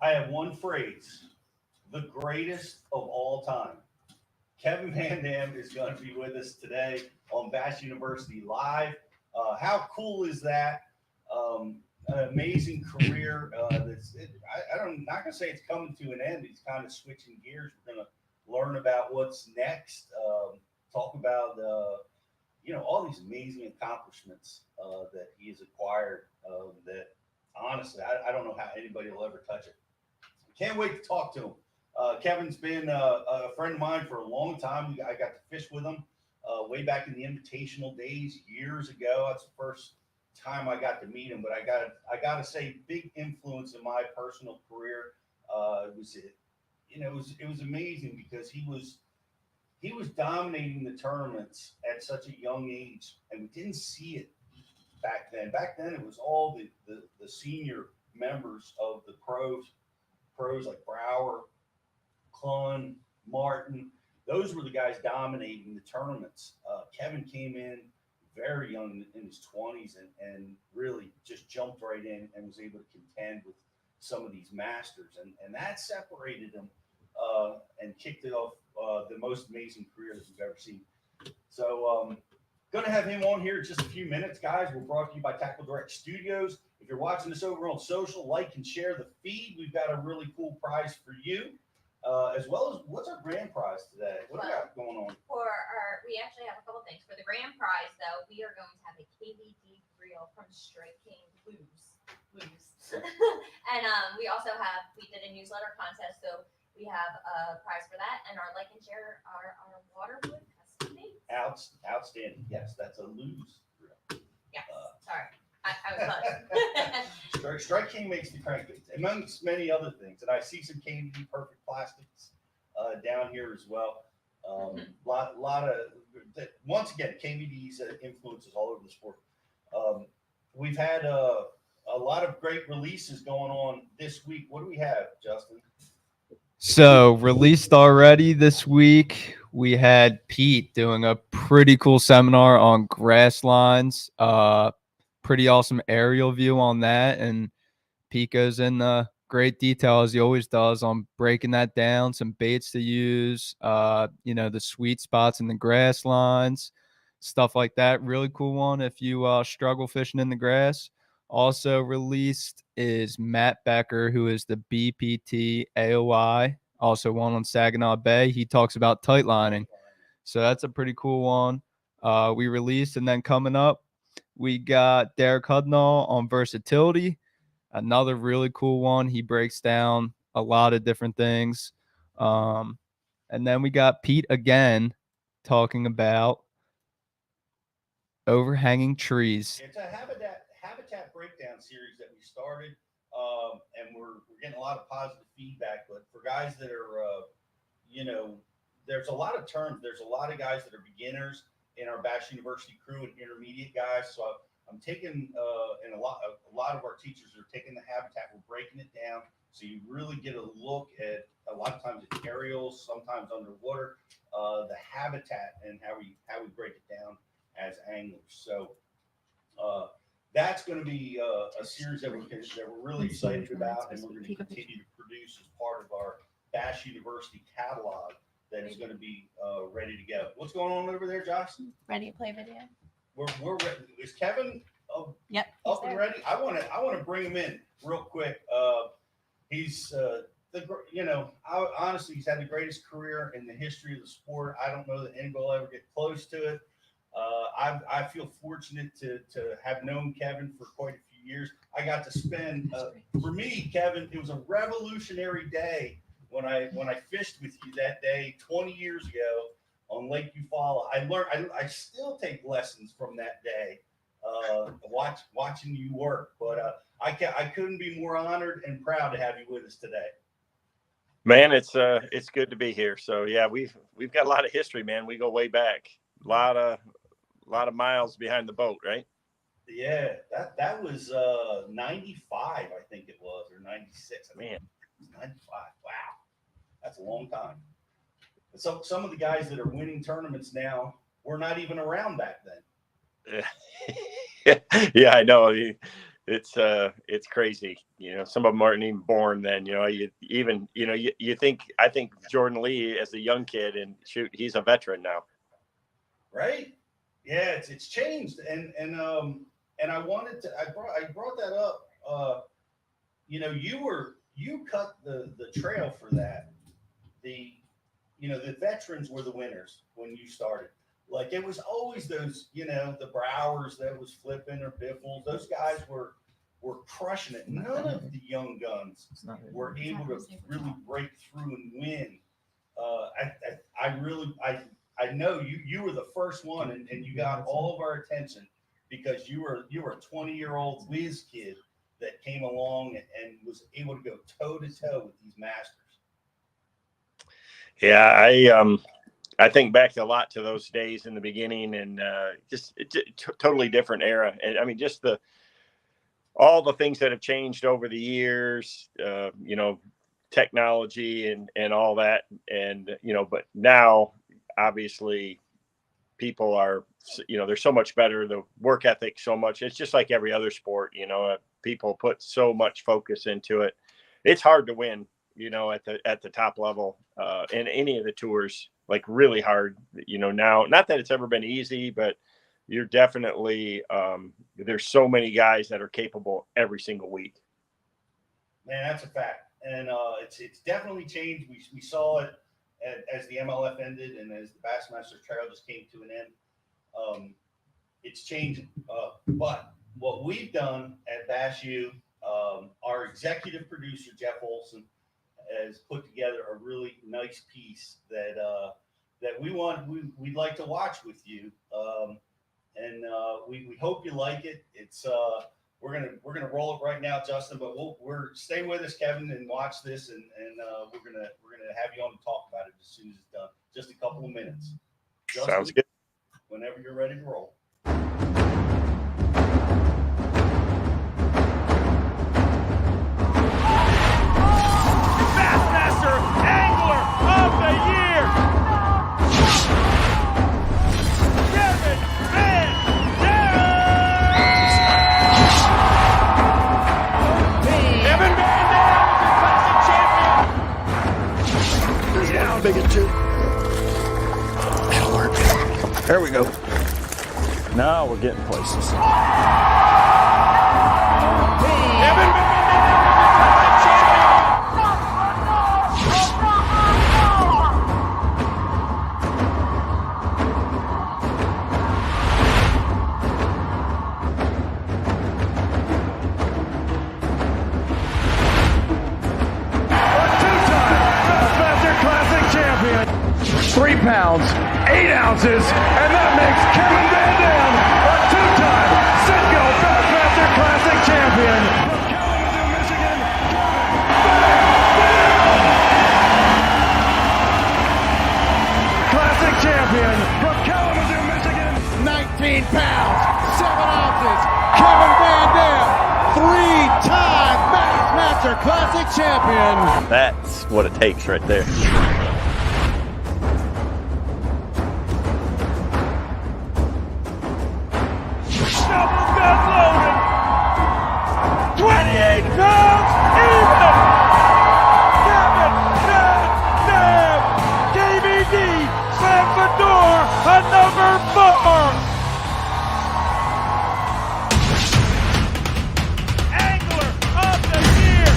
I have one phrase: the greatest of all time. Kevin VanDam is going to be with us today on Bass University Live. How cool is that? An amazing career. I'm not going to say it's coming to an end. He's kind of switching gears. We're going to learn about what's next. Talk about all these amazing accomplishments that he has acquired. That honestly, I don't know how anybody will ever touch it. Can't wait to talk to him. Kevin's been a friend of mine for a long time. I got to fish with him way back in the invitational days years ago. That's the first time I got to meet him. But I got to say, big influence in my personal career. It was amazing because he was dominating the tournaments at such a young age, and we didn't see it back then. Back then, it was all the senior members of the pros like Brower, Clun, Martin. Those were the guys dominating the tournaments. Kevin came in very young in his 20s and really just jumped right in and was able to contend with some of these masters. And that separated him and kicked it off the most amazing career that we've ever seen. So, going to have him on here in just a few minutes, guys. We're brought to you by Tackle Direct Studios. If you're watching this over on social, like and share the feed. We've got a really cool prize for you, as well as what's our grand prize today? What do we got going on? We actually have a couple things. For the grand prize, though, we are going to have a KVD reel from Strike King Blues. And we did a newsletter contest, so we have a prize for that, and our like and share our waterwood custom made. Outstanding. Yes, that's a lose. Yes. Sorry. I was close. Strike King makes the crankbaits, amongst many other things. And I see some KVD Perfect Plastics down here as well. Lot of once again, KVD's influences all over the sport. We've had a lot of great releases going on this week. What do we have, Justin? So released already this week, we had Pete doing a pretty cool seminar on grass lines. Pretty awesome aerial view on that, and Pete goes in great detail as he always does on breaking that down, some baits to use, the sweet spots in the grass lines, stuff like that. Really cool one if you struggle fishing in the grass. Also released is Matt Becker, who is the BPT AOI, also one on Saginaw Bay. He talks about tight lining, so that's a pretty cool one. We released, and then coming up, we got Derek Hudnall on versatility, another really cool one. He breaks down a lot of different things. And then we got Pete again talking about overhanging trees. It's a habitat breakdown series that we started, and we're getting a lot of positive feedback. But for guys that are, there's a lot of terms. There's a lot of guys that are beginners in our Bass University crew and intermediate guys. So I'm taking, and a lot of our teachers are taking the habitat. We're breaking it down so you really get a look at a lot of times it's aerials, sometimes underwater, the habitat and how we break it down as anglers. So that's going to be a series that we're really excited about, and we're going to continue to produce as part of our Bass University catalog that is going to be ready to go. What's going on over there, Josh? Ready to play video? We're ready. Is Kevin Yep. up and ready? I want to bring him in real quick. He's honestly, he's had the greatest career in the history of the sport. I don't know that anybody will ever get close to it. I feel fortunate to have known Kevin for quite a few years. I got to spend, for me, Kevin, it was a revolutionary day when I fished with you that day 20 years ago on Lake Eufaula. I learned. I still take lessons from that day, watching you work. But I couldn't be more honored and proud to have you with us today. Man, it's good to be here. So yeah, we've got a lot of history, man. We go way back. A lot of miles behind the boat, right? Yeah, that was 95, I think it was, or 96. Man, 95. Wow, that's a long time. So some of the guys that are winning tournaments now were not even around back then. Yeah, I know. it's crazy. You know, some of them aren't even born then. You know, you think, I think Jordan Lee as a young kid, and shoot, he's a veteran now. Right? Yeah, it's changed, and I wanted to. I brought that up. You know, you cut the trail for that. The veterans were the winners when you started. Like, it was always those, you know, the Browers that was flipping, or Biffles. Those guys were crushing it. None of the young guns were able to really break through and win. I know you were the first one, and you got all of our attention because you were a 20-year-old whiz kid that came along and was able to go toe to toe with these masters. Yeah, I think back a lot to those days in the beginning, and just totally different era. And I mean, just all the things that have changed over the years, you know, technology and all that. And, you know, but now obviously people are, you know, they're so much better, the work ethic so much. It's just like every other sport, you know, people put so much focus into it. It's hard to win, you know, at the top level in any of the tours, like really hard, you know. Now, not that it's ever been easy, but you're definitely there's so many guys that are capable every single week. Man, that's a fact. And it's definitely changed. We saw it as the MLF ended and as the Bassmaster Trail just came to an end. It's changing. But what we've done at Bass U, our executive producer, Jeff Olson, has put together a really nice piece that we'd like to watch with you. And we hope you like it. It's we're gonna roll it right now, Justin. But we're stay with us, Kevin, and watch this, and we're gonna have you on to talk about it as soon as it's done. Just a couple of minutes. Justin, sounds good. Whenever you're ready to roll. Bassmaster Angler of the Year, Kevin VanDam. Kevin VanDam is the classic champion. Down, big two. That'll work. There we go. Now we're getting places. Kevin VanDam is the classic champion. Bassmaster Classic champion. 3 pounds, 8 ounces, and that makes Kevin VanDam a 2-time Citgo Bassmaster Classic champion. From Kalamazoo, Michigan, Classic champion from Kalamazoo, Michigan. 19 pounds, 7 ounces, Kevin VanDam, 3-time Bassmaster Classic champion. That's what it takes right there. Double gun loaded. 28 pounds even. Kevin VanDam. KVD slams the door at number 4. Angler of the Year.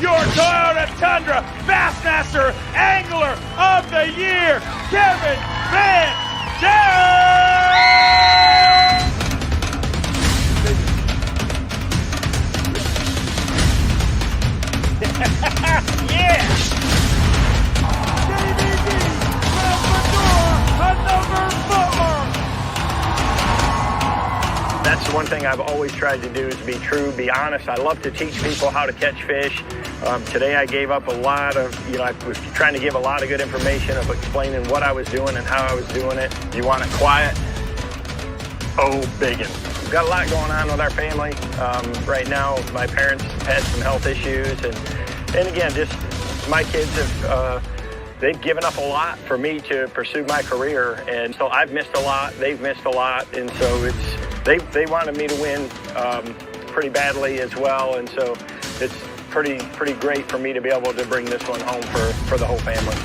Your Toyota Tundra Bassmaster Angler of the Year, Kevin VanDam! Yeah! KVD slams the door at number 4. That's one thing I've always tried to do, is be true, be honest. I love to teach people how to catch fish. Today I gave up a lot of, I was trying to give a lot of good information of explaining what I was doing and how I was doing it. You want it quiet? Oh, biggin'. We've got a lot going on with our family. Right now, my parents had some health issues, and again, just my kids have they've given up a lot for me to pursue my career, and so I've missed a lot. They've missed a lot, and so they wanted me to win pretty badly as well, and so it's pretty great for me to be able to bring this one home for the whole family.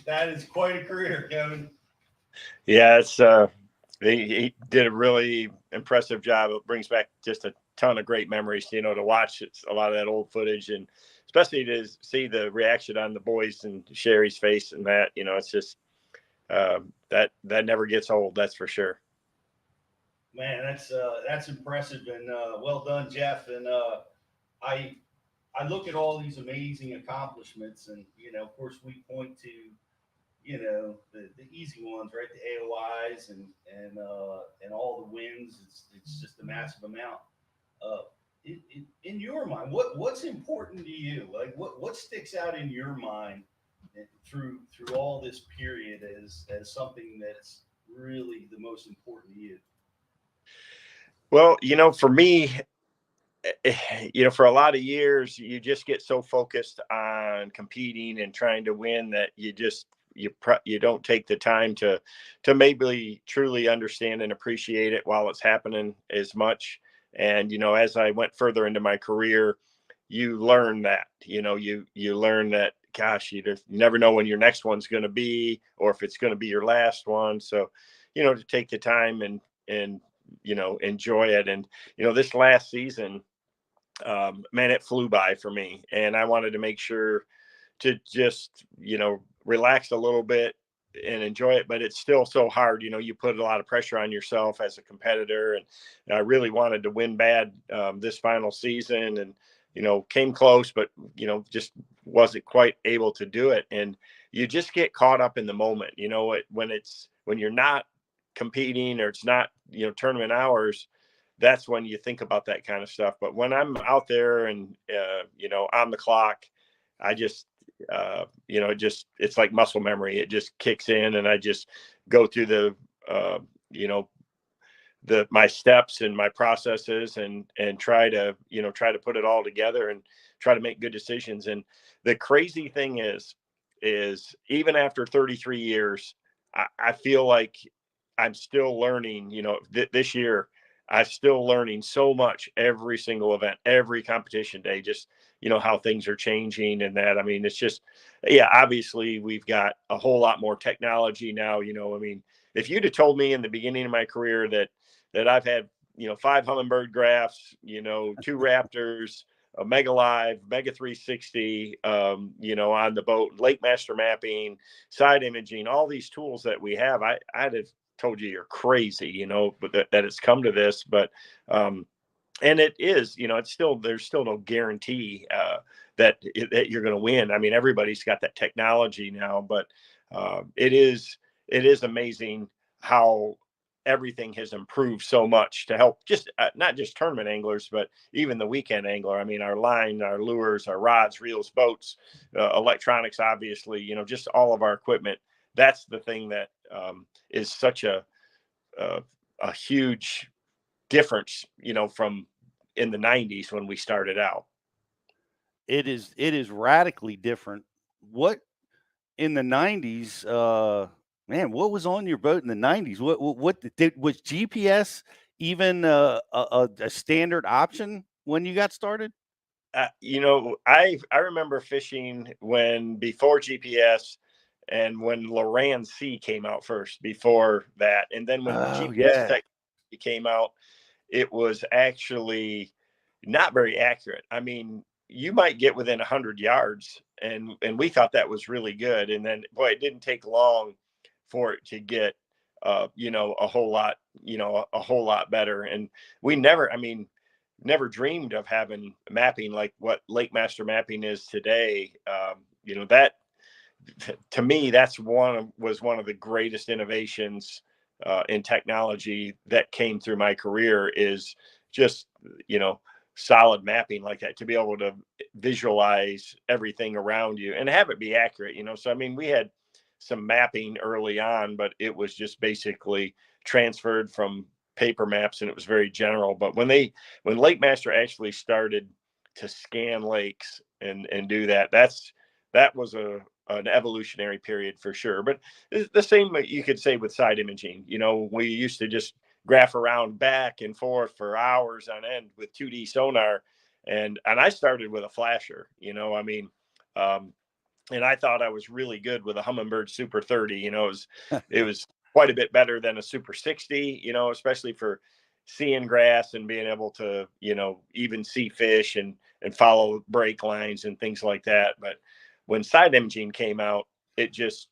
That is quite a career, Kevin. Yeah, it's he did a really impressive job. It brings back just a ton of great memories, to watch a lot of that old footage, and especially to see the reaction on the boys and Sherry's face and that, it's just that never gets old. That's for sure. Man, that's impressive, and well done, Jeff. And I look at all these amazing accomplishments, and of course, we point to the easy ones, right? The AOIs and all the wins. It's just a massive amount. In your mind, what's important to you? Like what sticks out in your mind through all this period as something that's really the most important to you? Well, for me, for a lot of years, you just get so focused on competing and trying to win that you don't take the time to maybe truly understand and appreciate it while it's happening as much. And, as I went further into my career, you learn that, you learn that, gosh, you never know when your next one's going to be, or if it's going to be your last one. So, to take the time and enjoy it. And, this last season, man, it flew by for me, and I wanted to make sure to just, relax a little bit and enjoy it, but it's still so hard. You put a lot of pressure on yourself as a competitor, and I really wanted to win bad this final season, and, came close, but, just wasn't quite able to do it. And you just get caught up in the moment, when you're not competing, or it's not, tournament hours, that's when you think about that kind of stuff. But when I'm out there and, on the clock, I just, it's like muscle memory. It just kicks in, and I just go through my steps and my processes, and try to put it all together and try to make good decisions. And the crazy thing is even after 33 years, I feel like I'm still learning, this year, I'm still learning so much every single event, every competition day, just, how things are changing and that. I mean, it's just, yeah, obviously we've got a whole lot more technology now, I mean, if you'd have told me in the beginning of my career that I've had, 5 Humminbird graphs, 2 Raptors, a Mega Live, Mega 360, on the boat, Lake Master mapping, side imaging, all these tools that we have, I'd have told you're crazy, but that it's come to this. But and it is, it's still, there's still no guarantee that you're going to win. I mean, everybody's got that technology now, but it is amazing how everything has improved so much to help just not just tournament anglers, but even the weekend angler. I mean, our line, our lures, our rods, reels, boats, electronics, obviously, just all of our equipment. That's the thing that is such a huge difference, from in the 90s when we started out. It is radically different. What in the 90s, man, what was on your boat in the 90s? What was GPS even a standard option when you got started? I remember fishing before GPS, and when Loran C came out first, before that. And then when GPS technology came out, it was actually not very accurate. I mean, you might get within 100 yards, and we thought that was really good. And then, boy, it didn't take long for it to get, a whole lot better. And we never dreamed of having mapping like what Lake Master mapping is today. That, to me, was one of the greatest innovations in technology that came through my career is just, solid mapping like that, to be able to visualize everything around you and have it be accurate. So I mean, we had some mapping early on, but it was just basically transferred from paper maps, and it was very general. But when Lake Master actually started to scan lakes and do that, that was an evolutionary period for sure. But the same you could say with side imaging. We used to just graph around back and forth for hours on end with 2D sonar, and I started with a flasher. I mean, and I thought I was really good with a Humminbird Super 30. It was quite a bit better than a Super 60. Especially for seeing grass and being able to even see fish and follow break lines and things like that. But when side imaging came out, it just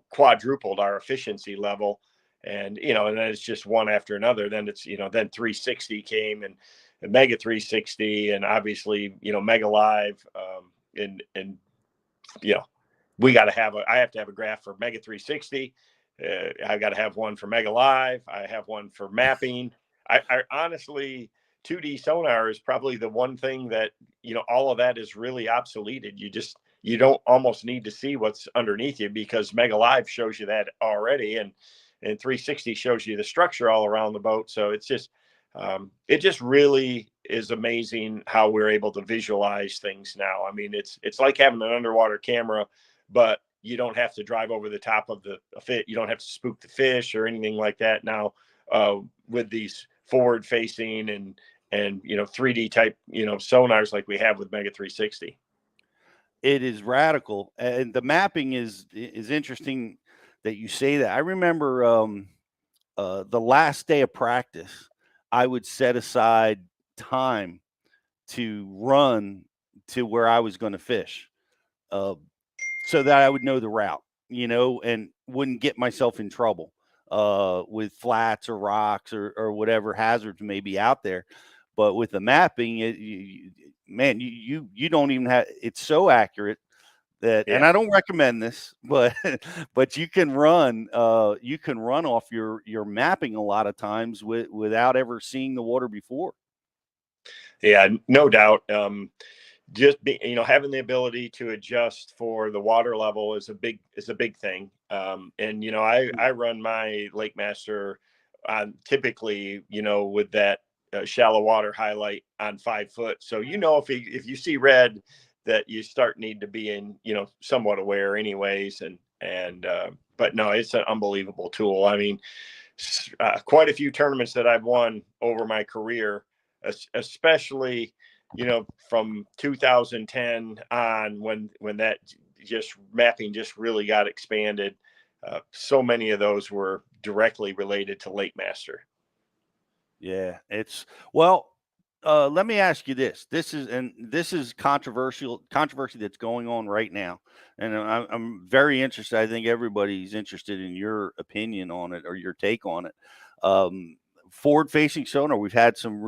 quadrupled our efficiency level. And and then it's just one after another. Then it's then 360 came, and Mega 360, and obviously Mega Live, and I have to have a graph for Mega 360. I got to have one for Mega Live. I have one for mapping. I honestly, 2D sonar is probably the one thing that all of that is really obsoleted. You don't almost need to see what's underneath you, because Mega Live shows you that already, and 360 shows you the structure all around the boat. So it's just it just really is amazing how we're able to visualize things now. I mean, it's like having an underwater camera, but you don't have to drive over the top of the fit. You don't have to spook the fish or anything like that now, with these forward facing and 3D type sonars like we have with Mega 360. It is radical, and the mapping is interesting that you say that. I remember the last day of practice, I would set aside time to run to where I was going to fish, so that I would know the route, and wouldn't get myself in trouble with flats or rocks or whatever hazards may be out there. But with the mapping, you don't even have, it's so accurate that, and I don't recommend this, but you can run off your mapping a lot of times without ever seeing the water before. Yeah, no doubt. Just having the ability to adjust for the water level is a big thing. And I run my Lake Master typically with that shallow water highlight on 5 foot. So if you see red, that you need to be in somewhat aware anyways. And but no, it's an unbelievable tool. I mean, quite a few tournaments that I've won over my career, especially from 2010 on, when that just mapping just really got expanded. So many of those were directly related to Lake Master. Yeah, let me ask you this. This is controversy that's going on right now, and I'm very interested. I think everybody's interested in your opinion on it or your take on it. Forward-facing sonar. We've had some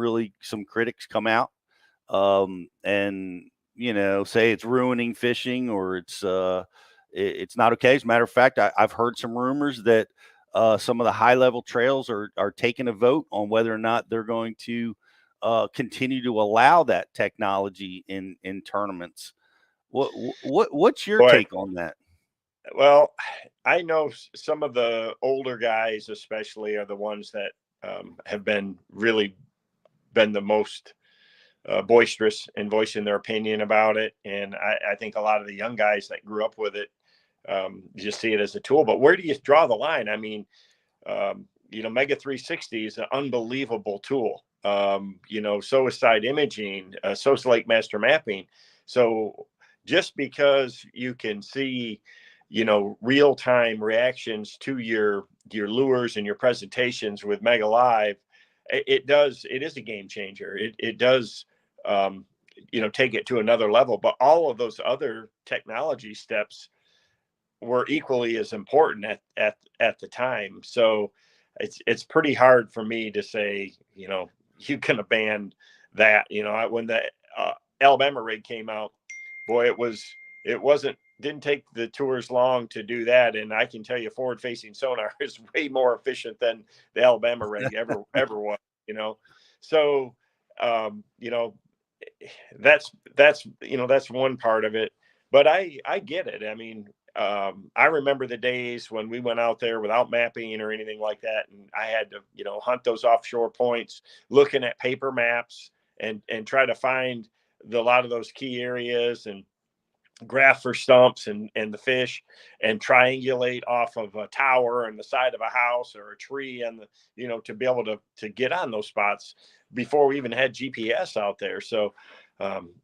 critics come out, and say it's ruining fishing, or it's not okay. As a matter of fact, I've heard some rumors that some of the high-level trails are taking a vote on whether or not they're going to continue to allow that technology in tournaments. What's your take on that? Well, I know some of the older guys, especially, are the ones that have been the most boisterous in voicing their opinion about it. And I think a lot of the young guys that grew up with it just see it as a tool. But where do you draw the line? I mean, Mega 360 is an unbelievable tool. So is side imaging, so is Lake Master mapping. So just because you can see, real-time reactions to your lures and your presentations with Mega Live, it is a game changer. It does, take it to another level. But all of those other technology steps were equally as important at the time. So it's pretty hard for me to say, you can abandon that. When the Alabama rig came out, boy, it was didn't take the tours long to do that. And I can tell you forward facing sonar is way more efficient than the Alabama rig ever was, you know? So, you know, that's one part of it, but I get it. I mean, I remember the days when we went out there without mapping or anything like that. And I had to, you know, hunt those offshore points, looking at paper maps and try to find a lot of those key areas and graph for stumps and the fish and triangulate off of a tower and the side of a house or a tree and you know, to be able to get on those spots before we even had GPS out there. So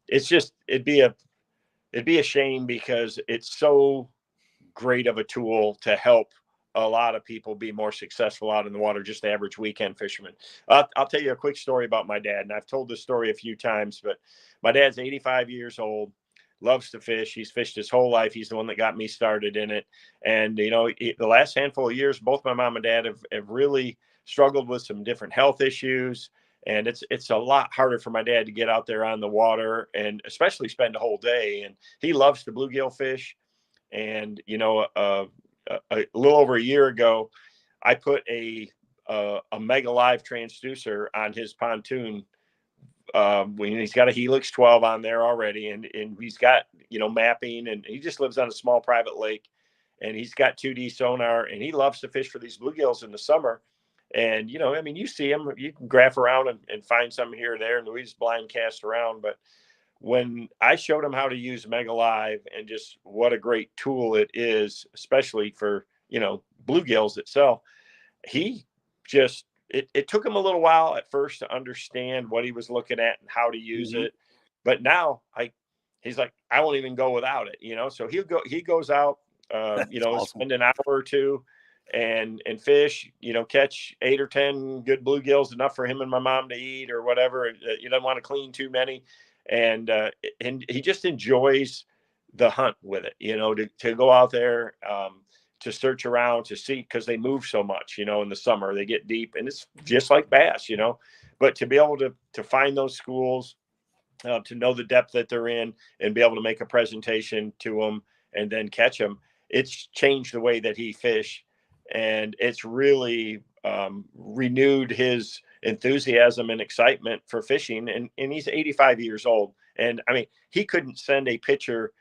it's just, it'd be a shame because it's so great of a tool to help a lot of people be more successful out in the water, just the average weekend fisherman. I'll tell you a quick story about my dad, and I've told this story a few times, but my dad's 85 years old, loves to fish. He's fished his whole life. He's the one that got me started in it. And, you know, the last handful of years, both my mom and dad have really struggled with some different health issues. And it's a lot harder for my dad to get out there on the water and especially spend a whole day. And he loves to bluegill fish. And, you know, a little over a year ago, I put a Mega Live transducer on his pontoon. When he's got a Helix 12 on there already, and he's got, you know, mapping, and he just lives on a small private lake, and he's got 2D sonar, and he loves to fish for these bluegills in the summer. And, you know, I mean, you see him, you can graph around and find some here or there, and we just blind cast around. But when I showed him how to use Mega Live and just what a great tool it is, especially for, you know, bluegills itself, he just, it took him a little while at first to understand what he was looking at and how to use it. But now he's like, I won't even go without it, you know? So he goes out, you know, awesome. spend an hour or two and fish, you know, catch 8 or 10 good bluegills, enough for him and my mom to eat or whatever. You don't want to clean too many. And he just enjoys the hunt with it, you know, to go out there, to search around, to see, because they move so much, you know, in the summer they get deep, and it's just like bass, you know. But to be able to find those schools, to know the depth that they're in and be able to make a presentation to them and then catch them, it's changed the way that he fish, and it's really renewed his enthusiasm and excitement for fishing. And he's 85 years old, and I mean, he couldn't send a picture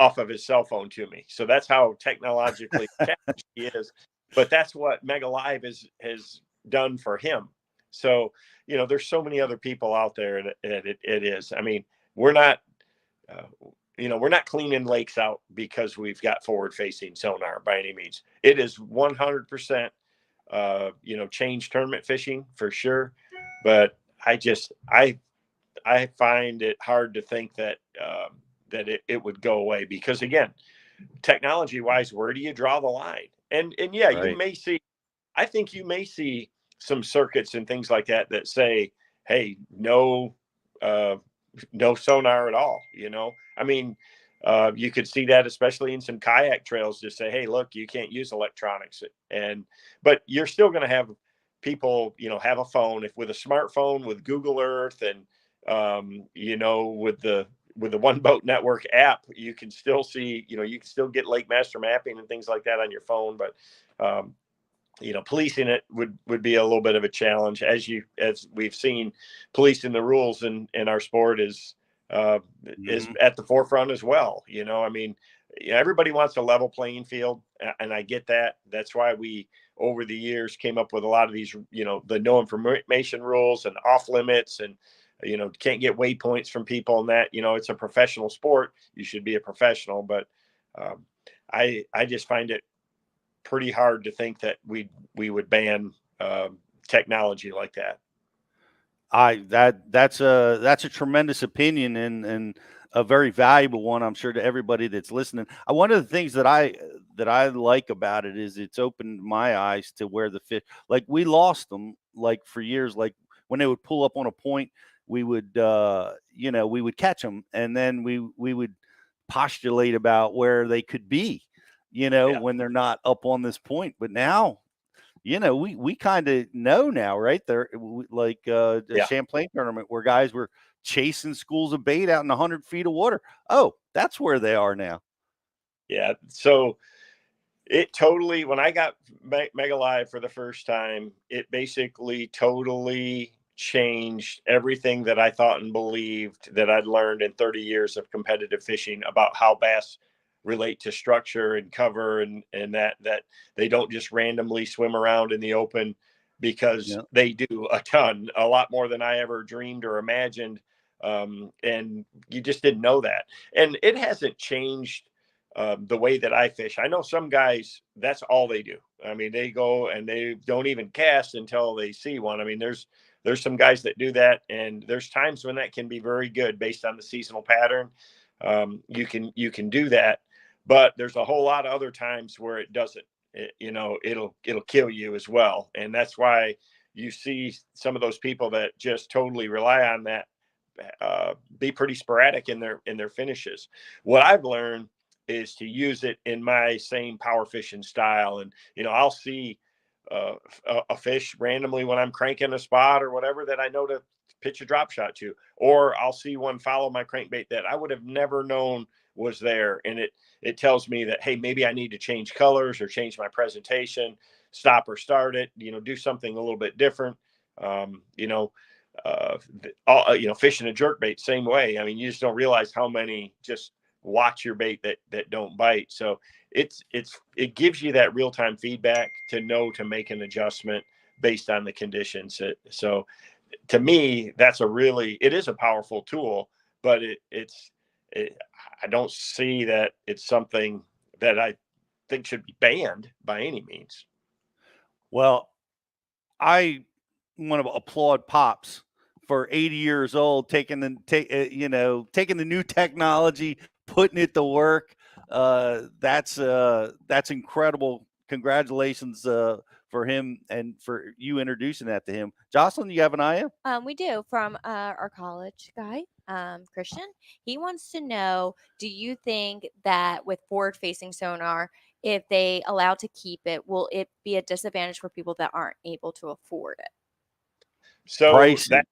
off of his cell phone to me. So that's how technologically challenged he is. But that's what Mega Live has done for him. So, you know, there's so many other people out there that it is. I mean, we're not, you know, we're not cleaning lakes out because we've got forward facing sonar by any means. It is 100%, you know, change tournament fishing for sure. But I find it hard to think that, that it would go away, because again, technology wise, where do you draw the line? And yeah, Right. I think you may see some circuits and things like that say, hey, no sonar at all. You know, I mean, you could see that especially in some kayak trails, just say, hey, look, you can't use electronics. But you're still going to have people, you know, have a phone, with a smartphone, with Google Earth, and you know, with the One Boat Network app, you can still see, you know, you can still get Lake Master mapping and things like that on your phone. But, you know, policing it would be a little bit of a challenge, as we've seen. Policing the rules in our sport is at the forefront as well. You know, I mean, everybody wants a level playing field, and I get that. That's why we, over the years, came up with a lot of these, you know, the no information rules and off limits, and, you know, can't get waypoints from people, and that, you know, it's a professional sport. You should be a professional. But I just find it pretty hard to think that we would ban technology like that. That's a tremendous opinion, and a very valuable one, I'm sure, to everybody that's listening. One of the things that I like about it is it's opened my eyes to where the fish, like, we lost them, like, for years. Like, when they would pull up on a point, we would, you know, we would catch them, and then we would postulate about where they could be, you know, when they're not up on this point. But now, you know, we kind of know now, right? There, like the Champlain tournament, where guys were chasing schools of bait out in 100 feet of water. Oh, That's where they are now. Yeah. So it totally, when I got Mega Live for the first time, it basically totally changed everything that I thought and believed that I'd learned in 30 years of competitive fishing about how bass relate to structure and cover, and that they don't just randomly swim around in the open, because Yeah. they do a lot more than I ever dreamed or imagined. And you just didn't know that. And it hasn't changed the way that I fish. I know some guys, that's all they do. I mean, they go and they don't even cast until they see one. I mean, there's some guys that do that, and there's times when that can be very good based on the seasonal pattern. You can do that, but there's a whole lot of other times where it doesn't. It'll kill you as well, and that's why you see some of those people that just totally rely on that be pretty sporadic in their finishes. What I've learned is to use it in my same power fishing style. And, I'll see a fish randomly when I'm cranking a spot or whatever that I know to pitch a drop shot to, or I'll see one follow my crankbait that I would have never known was there. And it tells me that, hey, maybe I need to change colors or change my presentation, stop or start it, do something a little bit different. Fishing a jerkbait, same way. I mean, you just don't realize how many just watch your bait that don't bite. So it gives you that real-time feedback to know to make an adjustment based on the conditions. So to me, it is a powerful tool, but I don't see that it's something that I think should be banned by any means. Well, I want to applaud Pops for 80 years old, taking the new technology, putting it to work. That's incredible. Congratulations for him and for you introducing that to him. Jocelyn, you have an IM? We do, from our college guy, Christian. He wants to know, do you think that with forward-facing sonar, if they allow to keep it, will it be a disadvantage for people that aren't able to afford it? So Pricing.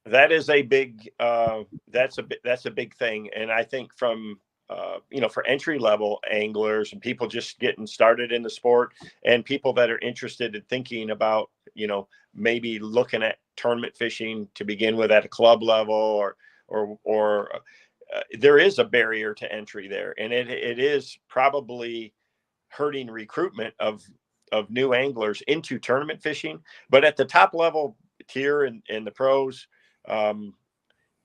that is a big that's a big thing. And I think from for entry level anglers and people just getting started in the sport, and people that are interested in thinking about maybe looking at tournament fishing to begin with at a club level, or there is a barrier to entry there, and it is probably hurting recruitment of new anglers into tournament fishing. But at the top level tier and the pros,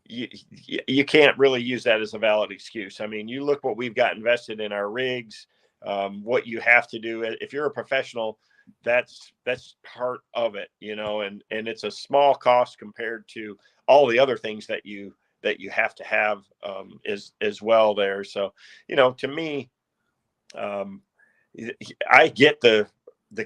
you can't really use that as a valid excuse. I mean, you look what we've got invested in our rigs, what you have to do if you're a professional. That's part of it, and it's a small cost compared to all the other things that you have to have as well there. So, to me, I get the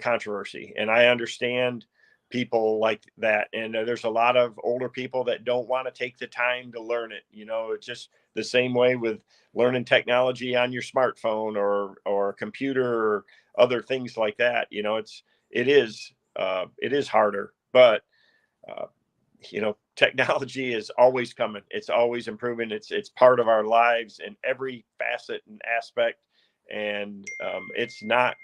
controversy, and I understand people like that. And there's a lot of older people that don't want to take the time to learn it. It's just the same way with learning technology on your smartphone or computer or other things like that. It is harder, but technology is always coming. It's always improving. It's part of our lives in every facet and aspect. And it's not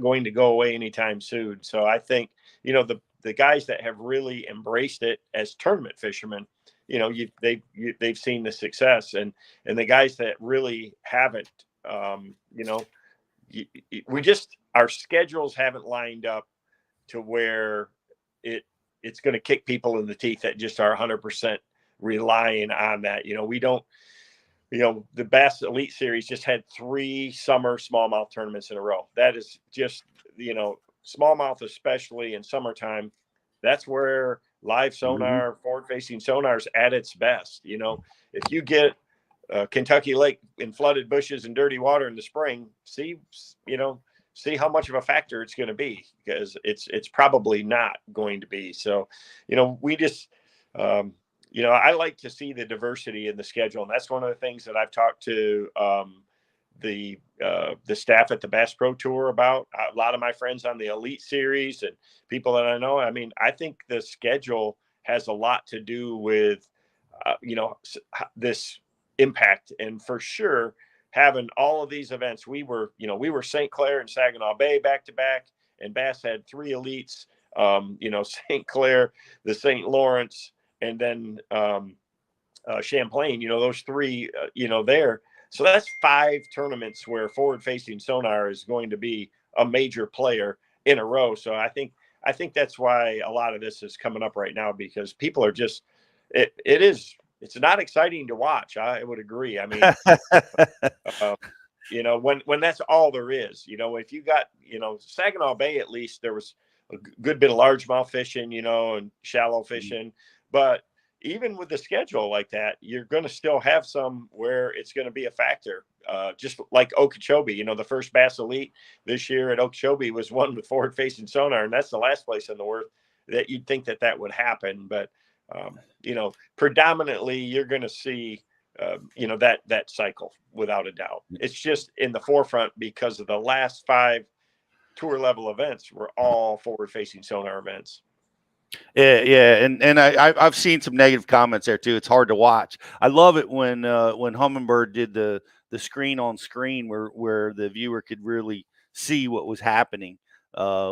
going to go away anytime soon. So I think, the guys that have really embraced it as tournament fishermen, they've seen the success, and the guys that really haven't, our schedules haven't lined up to where it's going to kick people in the teeth that just are 100% relying on that. We don't, the Bass Elite Series just had 3 summer smallmouth tournaments in a row. That is just, smallmouth, especially in summertime, that's where live sonar, forward-facing sonar is at its best. If you get Kentucky Lake in flooded bushes and dirty water in the spring, see how much of a factor it's going to be, because it's probably not going to be. So, we just, I like to see the diversity in the schedule, and that's one of the things that I've talked to the staff at the Bass Pro Tour about. A lot of my friends on the Elite Series and people that I know. I mean, I think the schedule has a lot to do with this impact. And for sure, having all of these events, we were St. Clair and Saginaw Bay back to back, and Bass had 3 elites, St. Clair, the St. Lawrence, and then Champlain, those 3, there. So that's 5 tournaments where forward facing sonar is going to be a major player in a row. So I think that's why a lot of this is coming up right now, because people are just, it's not exciting to watch. I would agree. I mean, when that's all there is, if you got, Saginaw Bay, at least there was a good bit of largemouth fishing, and shallow fishing, but even with the schedule like that, you're going to still have some where it's going to be a factor. Just like Okeechobee, the first Bass Elite this year at Okeechobee was won with forward facing sonar. And that's the last place in the world that you'd think that would happen. But, predominantly you're going to see, that cycle without a doubt. It's just in the forefront because of the last 5 tour level events were all forward facing sonar events. Yeah, and I've seen some negative comments there too. It's hard to watch. I love it when Humminbird did the screen on screen where the viewer could really see what was happening,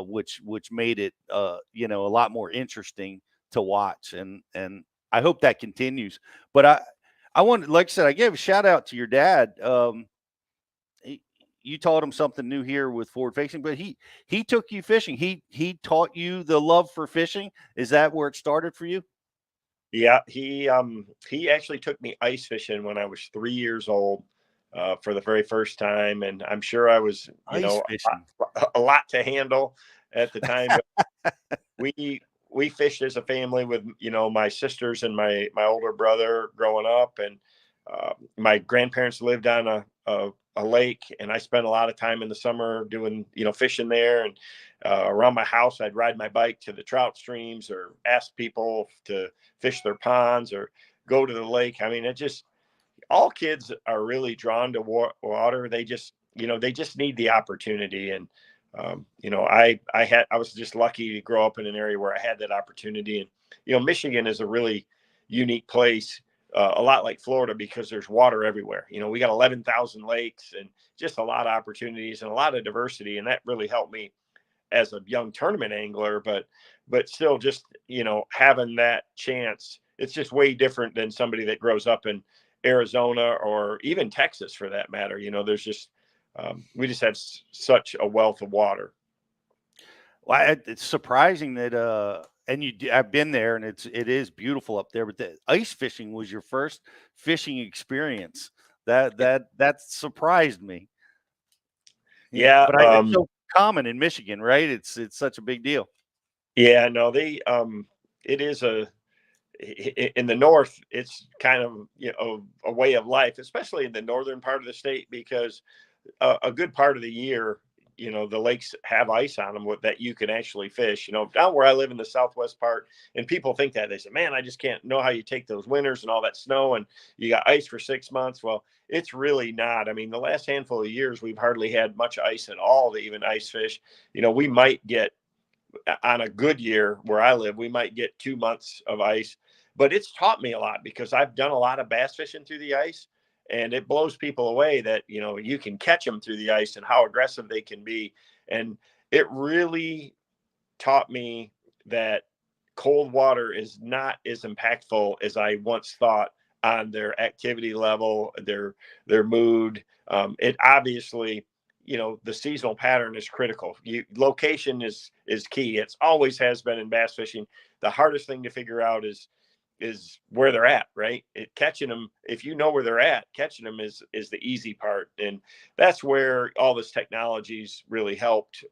which made it a lot more interesting to watch, and I hope that continues. But I wanted, like I said, I gave a shout out to your dad. You taught him something new here with forward facing, but he took you fishing. He taught you the love for fishing. Is that where it started for you? Yeah, he actually took me ice fishing when I was 3 years old, for the very first time, and I'm sure I was, a lot to handle at the time. But we fished as a family with, my sisters and my older brother growing up, and my grandparents lived on a lake, and I spent a lot of time in the summer doing, fishing there. And around my house, I'd ride my bike to the trout streams or ask people to fish their ponds or go to the lake. I mean, all kids are really drawn to water. They just need the opportunity. And, I was just lucky to grow up in an area where I had that opportunity. And, Michigan is a really unique place. A lot like Florida, because there's water everywhere. We got 11,000 lakes and just a lot of opportunities and a lot of diversity. And that really helped me as a young tournament angler, but still just, having that chance, it's just way different than somebody that grows up in Arizona or even Texas for that matter. There's just, we just have such a wealth of water. Well, it's surprising that, and I've been there, and it is beautiful up there. But the ice fishing was your first fishing experience. That surprised me. Yeah, but it's so common in Michigan, right? It's such a big deal. Yeah, no, it is in the north. It's kind of a way of life, especially in the northern part of the state, because a good part of the year, the lakes have ice on them that you can actually fish. Down where I live in the southwest part, and people think that, they say, man, I just can't know how you take those winters and all that snow and you got ice for 6 months. Well, it's really not. I mean, the last handful of years, we've hardly had much ice at all to even ice fish. We might get, on a good year where I live, we might get 2 months of ice, but it's taught me a lot because I've done a lot of bass fishing through the ice. And it blows people away that, you can catch them through the ice and how aggressive they can be. And it really taught me that cold water is not as impactful as I once thought on their activity level, their mood. It obviously, the seasonal pattern is critical. Location is key. It's always has been in bass fishing. The hardest thing to figure out is where they're at, right? Catching them, if you know where they're at, catching them is the easy part. And that's where all this technology's really helped,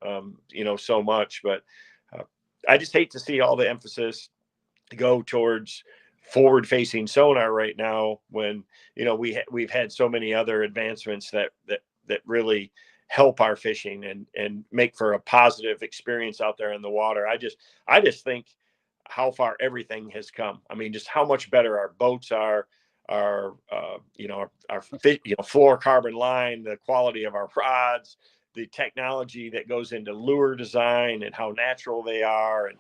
so much. But I just hate to see all the emphasis go towards forward facing sonar right now when, we've had so many other advancements that really help our fishing and make for a positive experience out there in the water. I just think how far everything has come. I mean, just how much better our boats are, our fluorocarbon line, the quality of our rods, the technology that goes into lure design and how natural they are. And,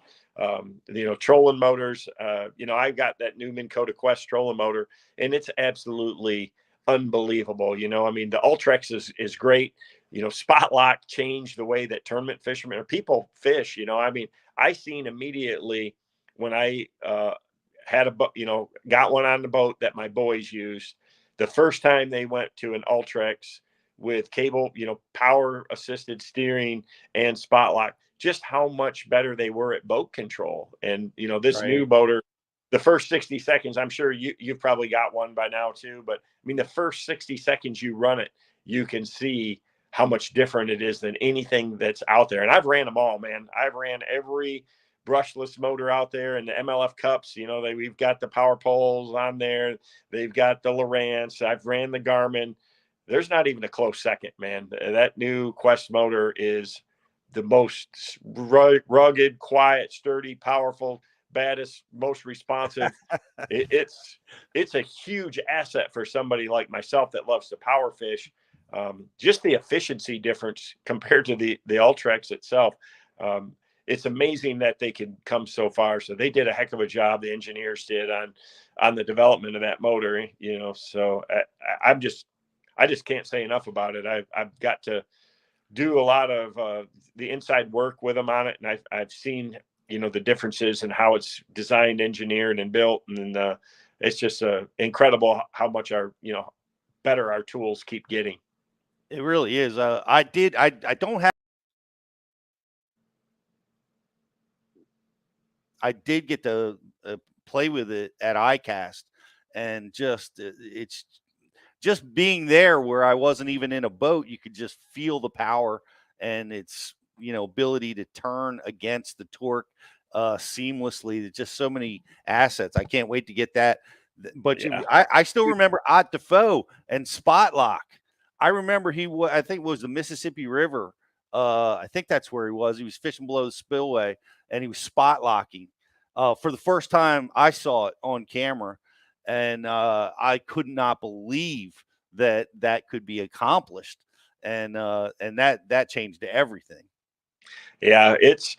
trolling motors, I've got that new Minn Kota Quest trolling motor, and it's absolutely unbelievable. I mean, the Ultrex is great. Spot lock changed the way that tournament fishermen or people fish. I mean, I seen immediately when I had a boat, got one on the boat that my boys used. The first time they went to an Ultrex with cable, power assisted steering and spot lock, just how much better they were at boat control. And, this new motor, the first 60 seconds, I'm sure you've probably got one by now too, but I mean, the first 60 seconds you run it, you can see how much different it is than anything that's out there. And I've ran them all, man. I've ran every brushless motor out there, and the MLF cups, we've got the power poles on there. They've got the Lowrance. I've ran the Garmin. There's not even a close second, man. That new Quest motor is the most rugged, quiet, sturdy, powerful, baddest, most responsive. It's a huge asset for somebody like myself that loves to power fish. Just the efficiency difference compared to the Ultrex itself. It's amazing that they could come so far. So they did a heck of a job. The engineers did on the development of that motor, so I just can't say enough about it. I've got to do a lot of the inside work with them on it. And I've seen, the differences in how it's designed, engineered, and built. And it's just incredible how much better our tools keep getting. It really is. I don't have. I did get to play with it at ICAST, and it's just being there where I wasn't even in a boat. You could just feel the power and its ability to turn against the torque seamlessly. There's just so many assets. I can't wait to get that. But Yeah. I still remember Ott Defoe and Spot Lock. I remember I think it was the Mississippi River. I think that's where he was. He was fishing below the spillway, and he was spot locking for the first time. I saw it on camera, and I could not believe that could be accomplished, and that changed everything. Yeah, it's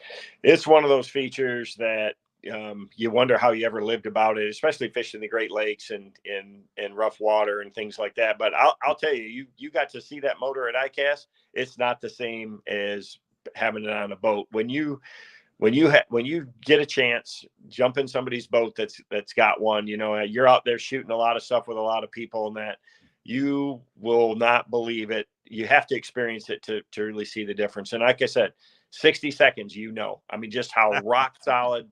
one of those features that you wonder how you ever lived about it, especially fishing the Great Lakes and in rough water and things like that. But I'll tell you, you got to see that motor at ICAST. It's not the same as having it on a boat. When you get a chance, jump in somebody's boat that's got one. You're out there shooting a lot of stuff with a lot of people, and that you will not believe it. You have to experience it to really see the difference. And like I said, 60 seconds, I mean, just how rock solid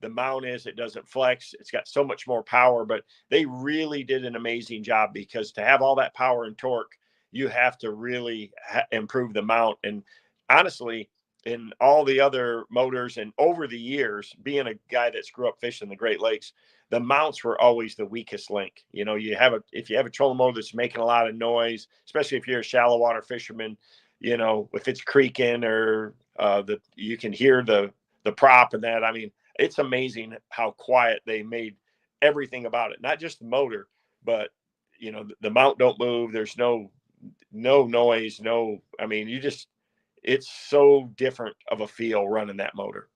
the mount is. It doesn't flex. It's got so much more power, but they really did an amazing job, because to have all that power and torque, you have to really improve the mount. And honestly, in all the other motors and over the years, being a guy that's grew up fishing the Great Lakes, the mounts were always the weakest link. If you have a trolling motor that's making a lot of noise, especially if you're a shallow water fisherman, if it's creaking or you can hear the prop and that. I mean, it's amazing how quiet they made everything about it. Not just the motor, but the mount don't move. There's no noise. I mean, it's so different of a feel running that motor.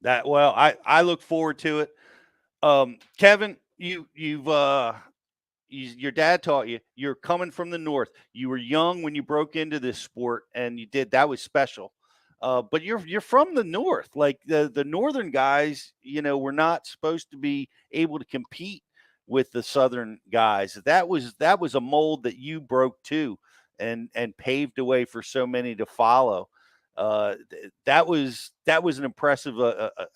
I look forward to it. Kevin, your dad taught you. You're coming from the north. You were young when you broke into this sport, and that was special. But you're from the north. Like the northern guys, were not supposed to be able to compete with the southern guys. That was a mold that you broke too, and paved the way for so many to follow. That was an impressive.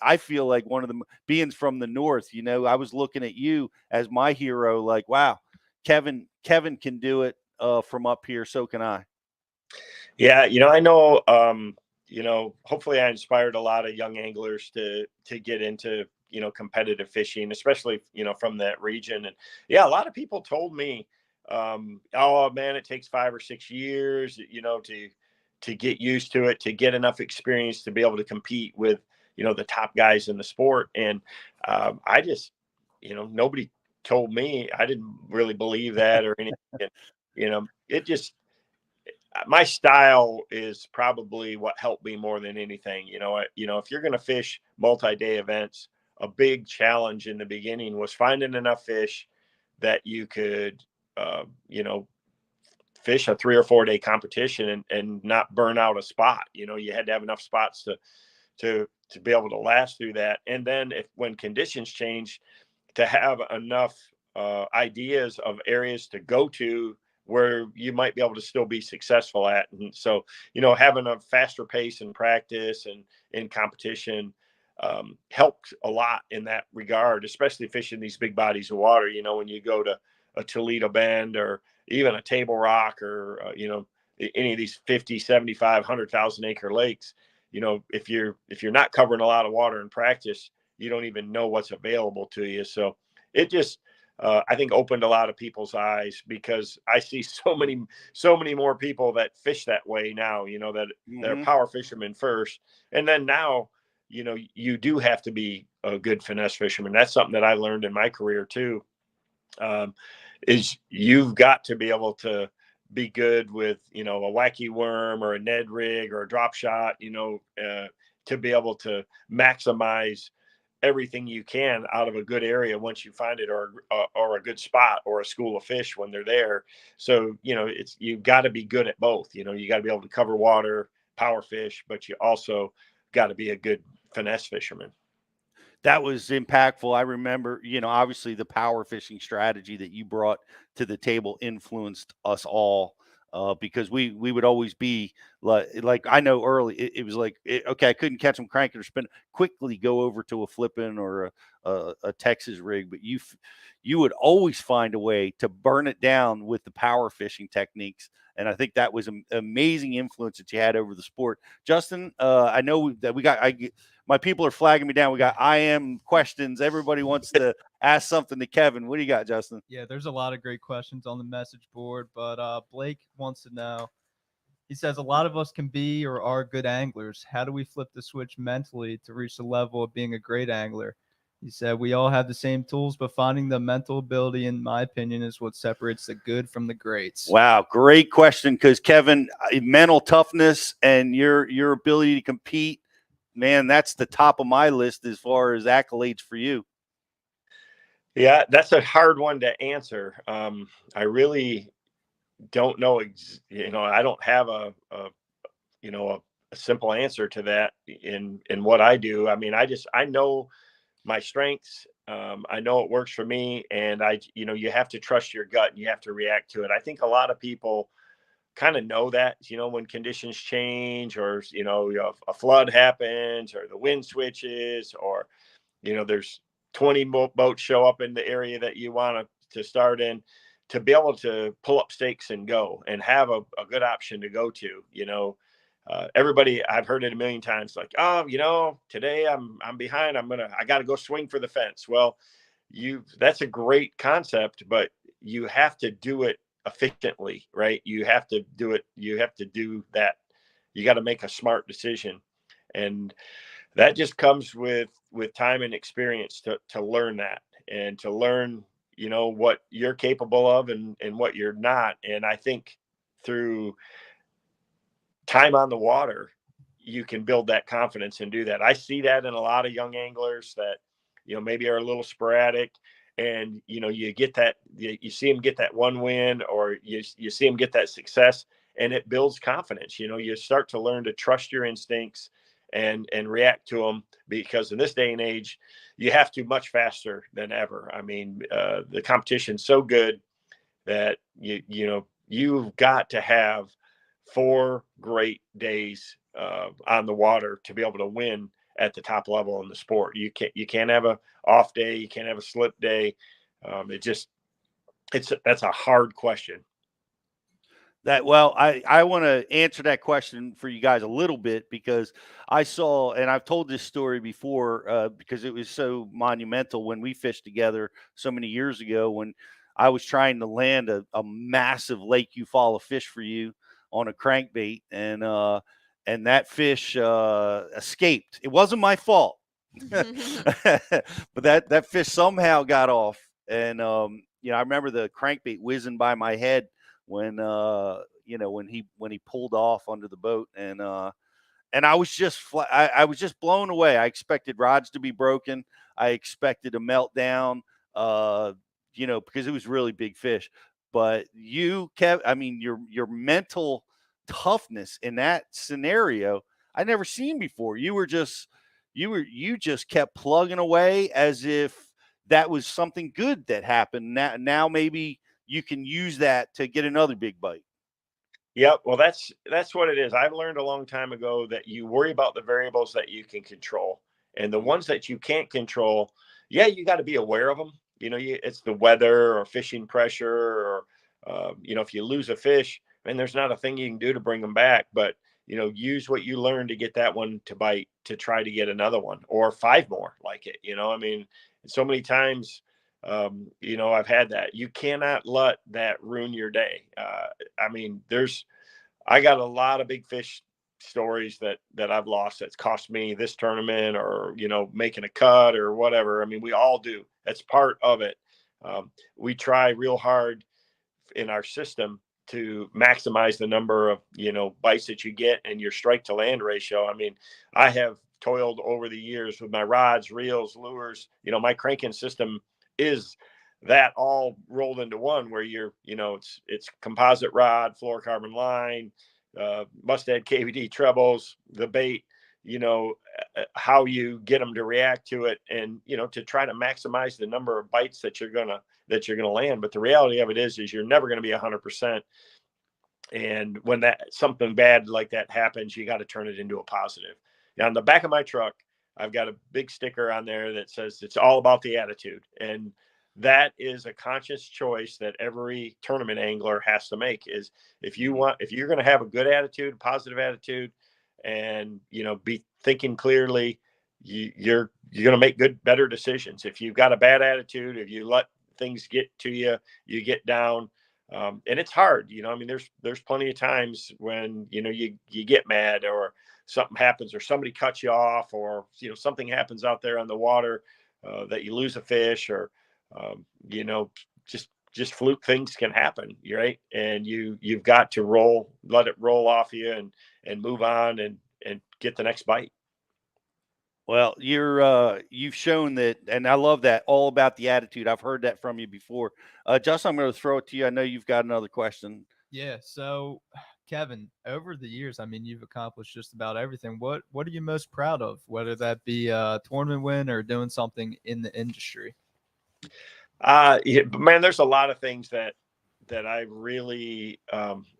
I feel like one of the beings from the north. I was looking at you as my hero. Like, wow, Kevin can do it from up here. So can I. Yeah, I know. Hopefully, I inspired a lot of young anglers to get into competitive fishing, especially from that region. And yeah, a lot of people told me, oh man, it takes 5 or 6 years, to get used to it, to get enough experience to be able to compete with, the top guys in the sport. And I just, nobody told me. I didn't really believe that or anything. My style is probably what helped me more than anything. If you're going to fish multi-day events, a big challenge in the beginning was finding enough fish that you could you know, fish a 3 or 4 day competition and not burn out a spot. You know, you had to have enough spots to be able to last through that. And then when conditions change, to have enough ideas of areas to go to where you might be able to still be successful at. And so, you know, having a faster pace in practice and in competition helped a lot in that regard, especially fishing these big bodies of water. You know, when you go to a Toledo Bend or even a Table Rock or, you know, any of these 50, 75, 100,000 acre lakes, you know, if you're not covering a lot of water in practice, you don't even know what's available to you. So it just, I think opened a lot of people's eyes, because I see so many more people that fish that way now, you know, that they're power fishermen first. And then now, you know, you do have to be a good finesse fisherman. That's something that I learned in my career too, is you've got to be able to be good with, you know, a wacky worm or a Ned rig or a drop shot, you know, to be able to maximize everything you can out of a good area once you find it, or a good spot or a school of fish when they're there. So, you know, you've got to be good at both. You know, you got to be able to cover water, power fish, but you also got to be a good finesse fisherman. That was impactful. I remember, you know, obviously the power fishing strategy that you brought to the table influenced us all, because we would always be like I know early it was like, okay, I couldn't catch them cranking or spinning, quickly go over to a flipping or a Texas rig, but you would always find a way to burn it down with the power fishing techniques. And I think that was an amazing influence that you had over the sport. Justin, I know that my people are flagging me down. We got IM questions. Everybody wants to ask something to Kevin. What do you got, Justin? Yeah, there's a lot of great questions on the message board, but Blake wants to know. He says a lot of us can be or are good anglers. How do we flip the switch mentally to reach the level of being a great angler? He said we all have the same tools, but finding the mental ability, in my opinion, is what separates the good from the greats. Wow, great question, because Kevin, mental toughness and your ability to compete, man, that's the top of my list as far as accolades for you. Yeah, that's a hard one to answer. I really don't know. You know, I don't have a simple answer to that in what I do. I mean, I know my strengths. I know it works for me, and you have to trust your gut and you have to react to it. I think a lot of people kind of know that, you know, when conditions change, or, you know, a flood happens, or the wind switches, or, you know, there's 20 boats show up in the area that you want to start in, to be able to pull up stakes and go and have a good option to go to. You know, everybody, I've heard it a million times, like, oh, you know, today I'm behind, I got to go swing for the fence. Well, that's a great concept, but you have to do it efficiently, right? You have to do it. You have to do that. You got to make a smart decision. And that just comes with time and experience to learn that, and to learn, you know, what you're capable of and what you're not. And I think through time on the water, you can build that confidence and do that. I see that in a lot of young anglers that, you know, maybe are a little sporadic, and, you know, you see them get that one win, or you see them get that success, and it builds confidence. You know, you start to learn to trust your instincts and react to them, because in this day and age, you have to much faster than ever. I mean, the competition's so good that you've got to have 4 great days on the water to be able to win at the top level in the sport. You can't have a off day. You can't have a slip day. That's a hard question. I want to answer that question for you guys a little bit, because I saw, and I've told this story before, because it was so monumental when we fished together so many years ago, when I was trying to land a massive Lake Eufaula fish for you on a crankbait, and that fish escaped. It wasn't my fault, but that fish somehow got off. And I remember the crankbait whizzing by my head when when he pulled off under the boat, and I was just I was just blown away. I expected rods to be broken. I expected a meltdown, because it was really big fish. but you kept, I mean, your mental toughness in that scenario, I never seen before. You just kept plugging away as if that was something good that happened. Now maybe you can use that to get another big bite. Yep. Well, that's what it is. I've learned a long time ago that you worry about the variables that you can control, and the ones that you can't control. Yeah, you got to be aware of them. It's the weather or fishing pressure, or if you lose a fish, and there's not a thing you can do to bring them back. But use what you learn to get that one to bite, to try to get another one or 5 more like it. I mean, so many times. I've had that. You cannot let that ruin your day. I mean, I got a lot of big fish stories that I've lost that's cost me this tournament, or making a cut or whatever. I mean, we all do. That's part of it. We try real hard in our system to maximize the number of bites that you get and your strike to land ratio. I mean, I have toiled over the years with my rods, reels, lures. My cranking system is that all rolled into one, where it's composite rod, fluorocarbon line, Mustad KVD trebles, the bait, how you get them to react to it, and to try to maximize the number of bites that you're gonna land. But the reality of it is you're never going to be 100%. And when something bad like that happens, you got to turn it into a positive. Now, on the back of my truck, I've got a big sticker on there that says it's all about the attitude. And that is a conscious choice that every tournament angler has to make, is if you're going to have a good attitude, positive attitude, and, be thinking clearly, you're going to make better decisions. If you've got a bad attitude, if you let things get to you, you get down. And it's hard, I mean, there's plenty of times when, you get mad, or something happens, or somebody cuts you off, or, something happens out there on the water, that you lose a fish, or, just fluke things can happen. Right. And you've got to let it roll off you, and move on, and get the next bite. Well, you've shown that, and I love that, all about the attitude. I've heard that from you before. Justin, I'm going to throw it to you. I know you've got another question. Yeah. So, Kevin, over the years, I mean, you've accomplished just about everything. What are you most proud of, whether that be a tournament win or doing something in the industry? Yeah, man, there's a lot of things that I really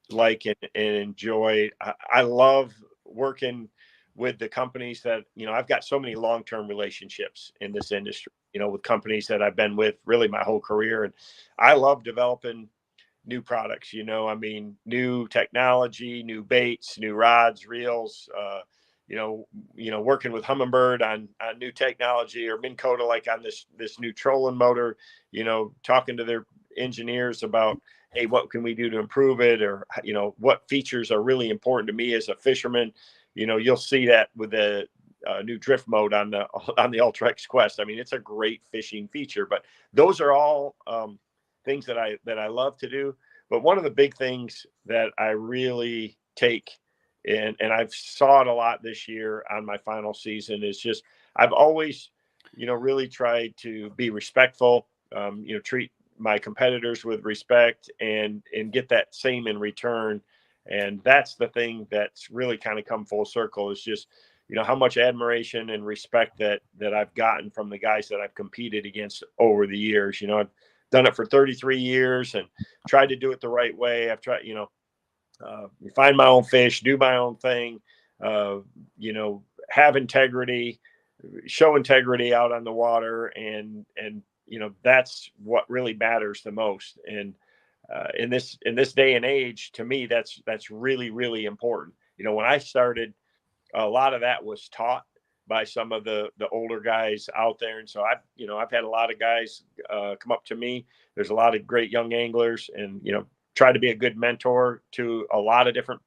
like and enjoy. I love working with the companies that, I've got so many long-term relationships in this industry, with companies that I've been with really my whole career. And I love developing new products, I mean, new technology, new baits, new rods, reels, working with Humminbird on new technology, or Minn Kota, like on this new trolling motor, talking to their engineers about, hey, what can we do to improve it? Or, what features are really important to me as a fisherman. You'll see that with the new drift mode on the Ultra X Quest. I mean, it's a great fishing feature, but those are all things that I love to do. But one of the big things that I really take, and I've saw it a lot this year on my final season, is just, I've always, really tried to be respectful, treat my competitors with respect, and get that same in return. And that's the thing that's really kind of come full circle, is just, how much admiration and respect that I've gotten from the guys that I've competed against over the years. I've done it for 33 years and tried to do it the right way. I've tried, find my own fish, do my own thing, have integrity, show integrity out on the water. And that's what really matters the most. And in this day and age, to me, that's really, really important. When I started, a lot of that was taught by some of the older guys out there. And so I've had a lot of guys come up to me. There's a lot of great young anglers, and, try to be a good mentor to a lot of different,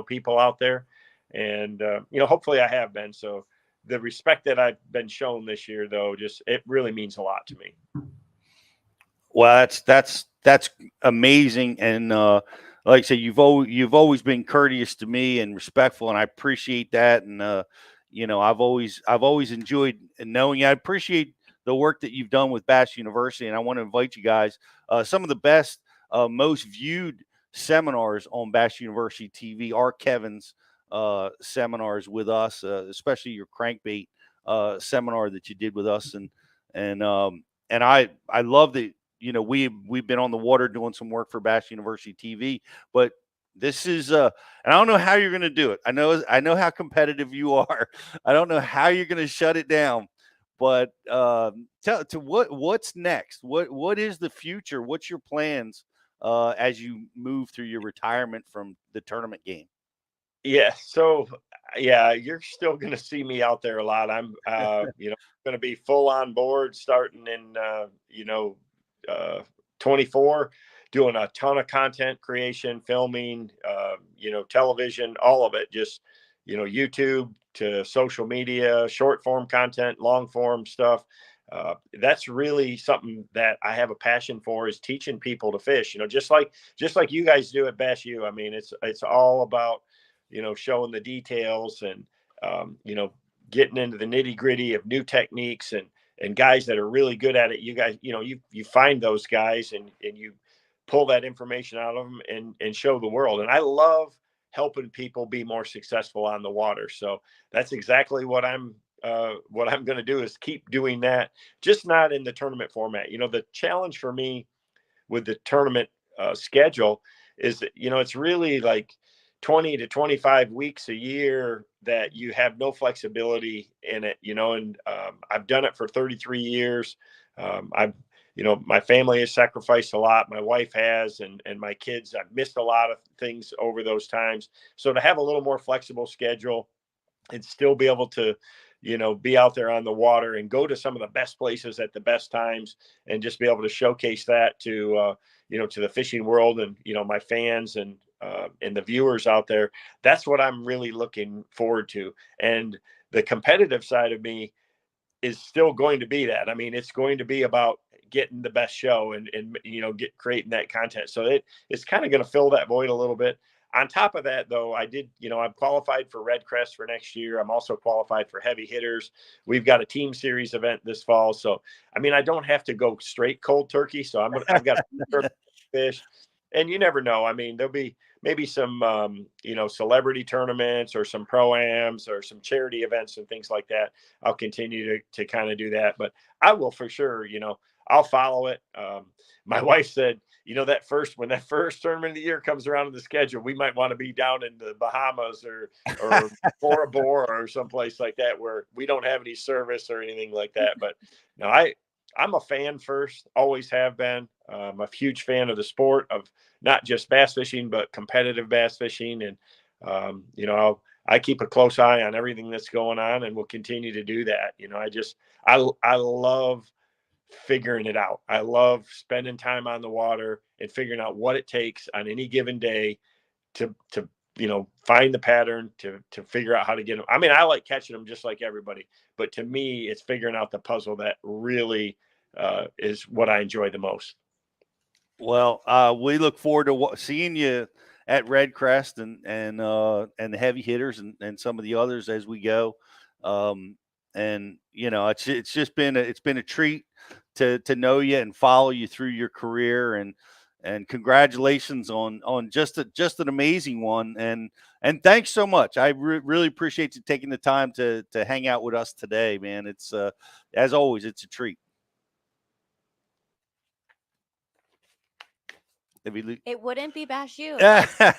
people out there. And, hopefully I have been. So the respect that I've been shown this year, though, it really means a lot to me. Well, that's amazing. And, like I said, you've always been courteous to me and respectful, and I appreciate that. And, I've always enjoyed knowing you. I appreciate the work that you've done with Bass University, and I want to invite you guys. Some of the best most viewed seminars on Bass University TV are Kevin's seminars with us, especially your crankbait seminar that you did with us, and I love that. You know, we've been on the water doing some work for Bass University TV, but this is and I don't know how you're going to do it. I know how competitive you are. I don't know how you're going to shut it down, but what's next? What is the future? What's your plans as you move through your retirement from the tournament game? Yeah. So, yeah, you're still going to see me out there a lot. I'm, going to be full on board starting in, 24, doing a ton of content creation, filming, television, all of it, just, YouTube to social media, short form content, long form stuff. That's really something that I have a passion for, is teaching people to fish, just like you guys do at Bass U. I mean, it's all about, showing the details and, getting into the nitty gritty of new techniques and guys that are really good at it. You guys, you find those guys and you pull that information out of them and show the world. And I love helping people be more successful on the water. So that's exactly what I'm going to do, is keep doing that, just not in the tournament format. The challenge for me with the tournament schedule is that, it's really like 20 to 25 weeks a year that you have no flexibility in it, and I've done it for 33 years. My family has sacrificed a lot. My wife has, and my kids, I've missed a lot of things over those times. So to have a little more flexible schedule and still be able to, be out there on the water and go to some of the best places at the best times, and just be able to showcase that to, to the fishing world and, my fans and the viewers out there. That's what I'm really looking forward to. And the competitive side of me is still going to be that. I mean, it's going to be about getting the best show and creating that content. So it's kind of going to fill that void a little bit. On top of that, though, I'm qualified for Red Crest for next year. I'm also qualified for Heavy Hitters. We've got a team series event this fall. So, I mean, I don't have to go straight cold turkey. So I've got fish, and you never know. I mean, there'll be maybe some, celebrity tournaments or some pro-ams or some charity events and things like that. I'll continue to kind of do that, but I will for sure, I'll follow it. My wife said, when that first tournament of the year comes around in the schedule, we might want to be down in the Bahamas or Bora Bora or someplace like that, where we don't have any service or anything like that. But no, I'm a fan first, always have been. I'm a huge fan of the sport, of not just bass fishing, but competitive bass fishing. And, I keep a close eye on everything that's going on, and will continue to do that. I love figuring it out. I love spending time on the water and figuring out what it takes on any given day to find the pattern, to figure out how to get them. I mean, I like catching them just like everybody, but to me, it's figuring out the puzzle that really is what I enjoy the most. Well, we look forward to seeing you at Red Crest and the Heavy Hitters and some of the others as we go. It's just been a treat to know you and follow you through your career, and congratulations on just an amazing one, and thanks so much. I really appreciate you taking the time to hang out with us today, man. It's as always, it's a treat. It wouldn't be Bass U.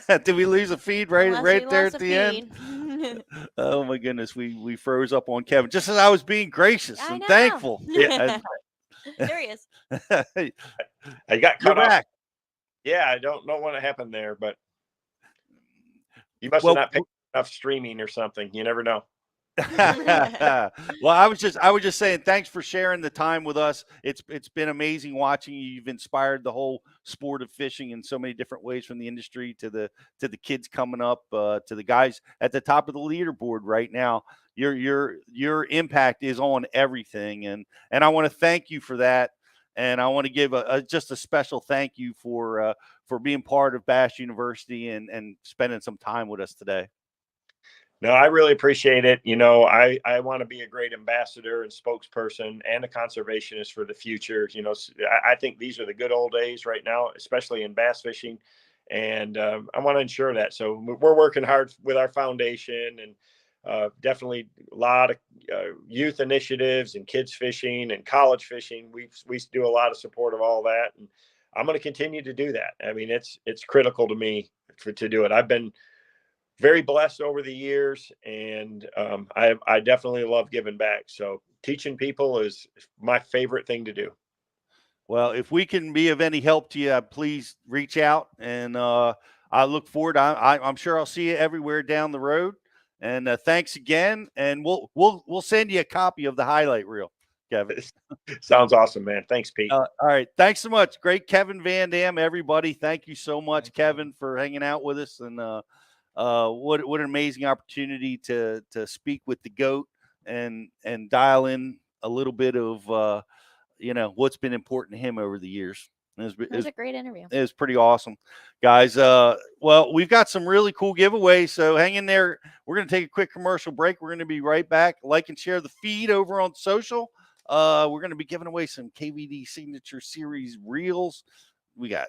Did we lose a feed right there at the end? Oh my goodness, we froze up on Kevin just as I was being gracious and thankful. Yeah. There he is. I got cut off. Back. Yeah, I don't know what happened there, but you must have not picked enough streaming or something. You never know. Well, I was just saying thanks for sharing the time with us. It's been amazing watching you. You've inspired the whole sport of fishing in so many different ways, from the industry to the kids coming up, to the guys at the top of the leaderboard right now. Your impact is on everything, and I want to thank you for that. And I want to give just a special thank you for being part of Bass University and spending some time with us today. No, I really appreciate it. You know, I want to be a great ambassador and spokesperson and a conservationist for the future. You know, I think these are the good old days right now, especially in bass fishing. And I want to ensure that. So we're working hard with our foundation, and definitely a lot of youth initiatives and kids fishing and college fishing. We do a lot of support of all that. And I'm going to continue to do that. I mean, it's critical to me to do it. I've been very blessed over the years, and I definitely love giving back. So teaching people is my favorite thing to do. Well, if we can be of any help to you, please reach out, and I look forward. I'm sure I'll see you everywhere down the road. And thanks again, and we'll send you a copy of the highlight reel, Kevin. Sounds awesome, man. Thanks, Pete. All right, thanks so much. Great, Kevin VanDam, everybody. Thank you so much, Kevin, for hanging out with us, and what an amazing opportunity to speak with the GOAT and dial in a little bit of what's been important to him over the years. It was a great interview. It was pretty awesome, guys. Well, we've got some really cool giveaways, so hang in there. We're going to take a quick commercial break. We're going to be right back. Like and share the feed over on social. We're going to be giving away some KVD Signature Series reels. We got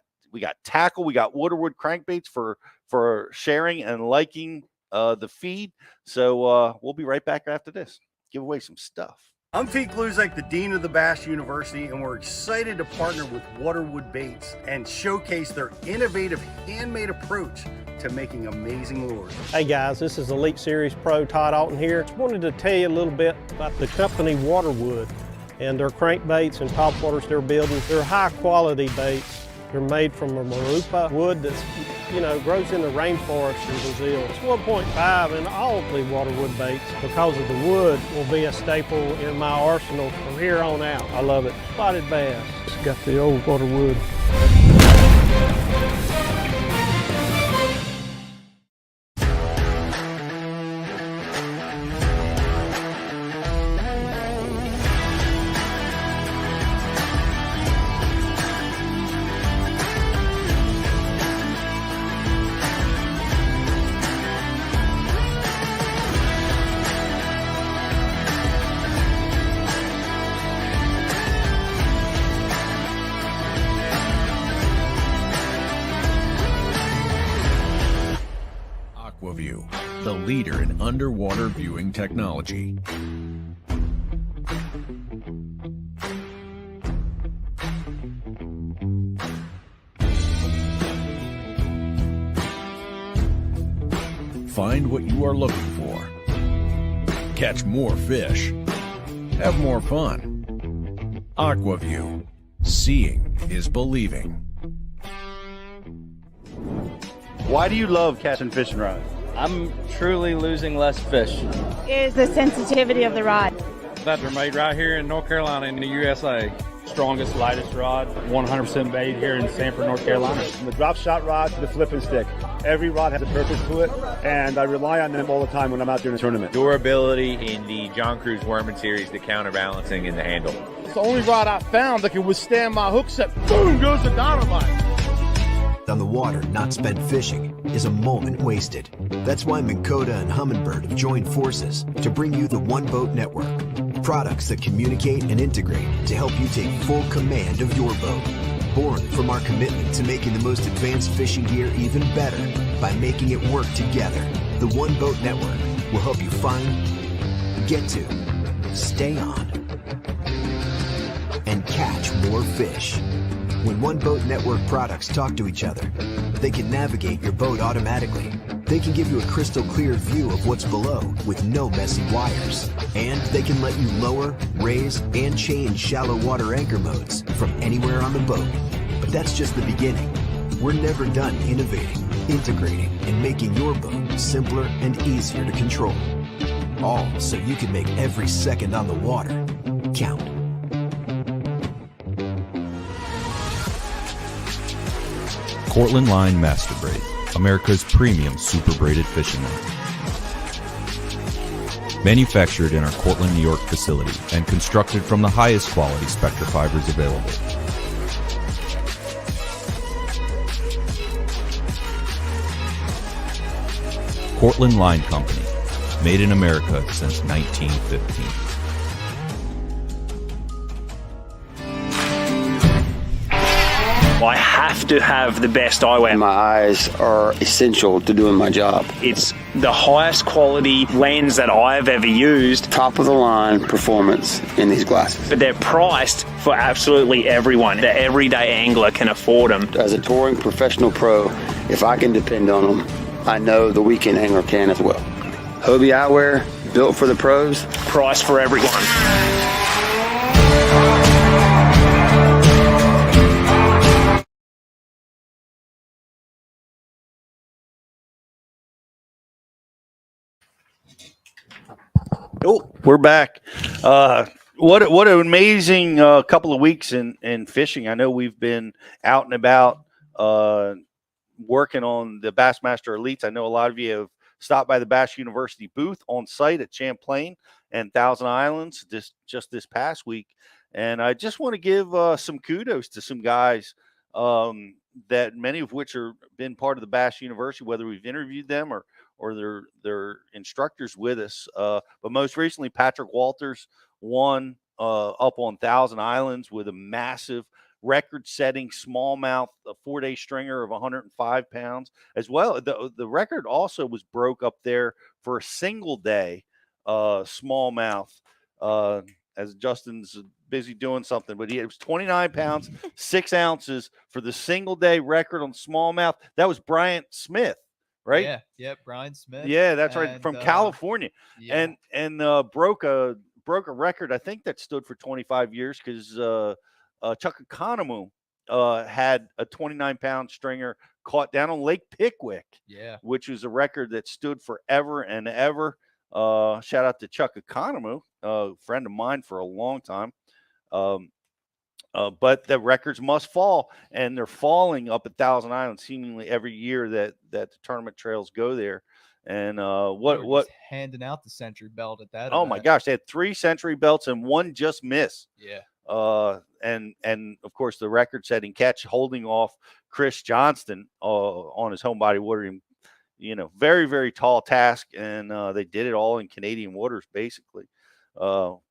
tackle. We got Waterwood crankbaits for sharing and liking the feed. So we'll be right back after this. Give away some stuff. I'm Pete Gluzek, the Dean of the Bass University, and we're excited to partner with Waterwood Baits and showcase their innovative handmade approach to making amazing lures. Hey guys, this is Elite Series Pro Todd Alton here. Just wanted to tell you a little bit about the company Waterwood and their crankbaits and topwaters they're building. They're high quality baits. They're made from a marupa wood that's, grows in the rainforest in Brazil. It's 1.5 in all of the Waterwood baits because of the wood will be a staple in my arsenal from here on out. I love it. Spotted bass. It's got the old Waterwood. The leader in underwater viewing technology. Find what you are looking for. Catch more fish. Have more fun. AquaView. Seeing is believing. Why do you love casting fishing rods? I'm truly losing less fish. Is the sensitivity of the rod. That they're made right here in North Carolina in the USA. Strongest, lightest rod, 100% made here in Sanford, North Carolina. From the drop shot rod to the flipping stick. Every rod has a purpose to it, and I rely on them all the time when I'm out there in a tournament. Durability in the John Cruz Worming series, the counterbalancing in the handle. It's the only rod I found that can withstand my hook set. Boom goes the dynamite. On the water, not spent fishing, is a moment wasted. That's why Minn Kota and Humminbird have joined forces to bring you the One Boat Network. Products that communicate and integrate to help you take full command of your boat. Born from our commitment to making the most advanced fishing gear even better by making it work together. The One Boat Network will help you find, get to, stay on, and catch more fish. When One Boat Network products talk to each other, they can navigate your boat automatically. They can give you a crystal clear view of what's below with no messy wires. And they can let you lower, raise, and change shallow water anchor modes from anywhere on the boat. But that's just the beginning. We're never done innovating, integrating, and making your boat simpler and easier to control. All so you can make every second on the water count. Cortland Line Master Braid, America's premium super braided fishing line. Manufactured in our Cortland, New York facility and constructed from the highest quality Spectra fibers available. Cortland Line Company, Made in America since 1915. I have to have the best eyewear. My eyes are essential to doing my job. It's the highest quality lens that I've ever used. Top of the line performance in these glasses. But they're priced for absolutely everyone. The everyday angler can afford them. As a touring professional pro, if I can depend on them, I know the weekend angler can as well. Hobie eyewear, built for the pros. Price for everyone. Oh, we're back. What an amazing couple of weeks in fishing. I know we've been out and about working on the Bassmaster Elites. I know a lot of you have stopped by the Bass University booth on site at Champlain and Thousand Islands just this past week. And I just want to give some kudos to some guys that many of which are been part of the Bass University, whether we've interviewed them or they're instructors with us. But most recently, Patrick Walters won up on Thousand Islands with a massive record-setting smallmouth, a 4-day stringer of 105 pounds as well. The record also was broke up there for a single day smallmouth, as Justin's busy doing something, but it was 29 pounds, 6 ounces for the single day record on smallmouth. That was Bryant Smith, right? Yeah, Brian Smith. Yeah, that's right, from California. Yeah. And broke a record, I think that stood for 25 years, because Chuck Economou had a 29-pound stringer caught down on Lake Pickwick, which was a record that stood forever and ever. Shout out to Chuck Economou, a friend of mine for a long time. But the records must fall, and they're falling up at Thousand Islands seemingly every year that the tournament trails go there. And what handing out the century belt at that? Oh my gosh, they had 3 century belts and 1 just miss. Yeah. And of course the record-setting catch holding off Chris Johnston on his home body water. Very, very tall task, and they did it all in Canadian waters, basically.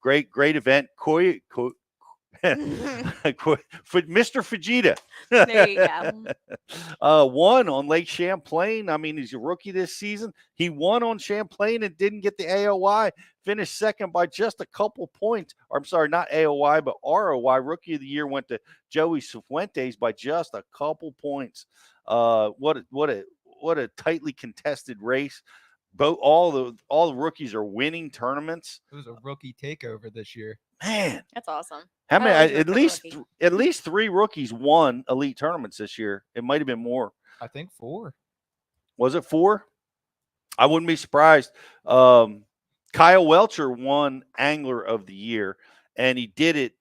Great event. For Mr. Fujita. There you go. Won on Lake Champlain. I mean, he's a rookie this season. He won on Champlain and didn't get the AOY. Finished second by just a couple points. Or, I'm sorry, not AOY, but ROY. Rookie of the year went to Joey Cifuentes by just a couple points. What a tightly contested race. All the rookies are winning tournaments. It was a rookie takeover this year. Man, that's awesome. How many? At least 3 rookies won elite tournaments this year. It might have been more. I think 4. Was it 4? I wouldn't be surprised. Kyle Welcher won Angler of the Year, and he did it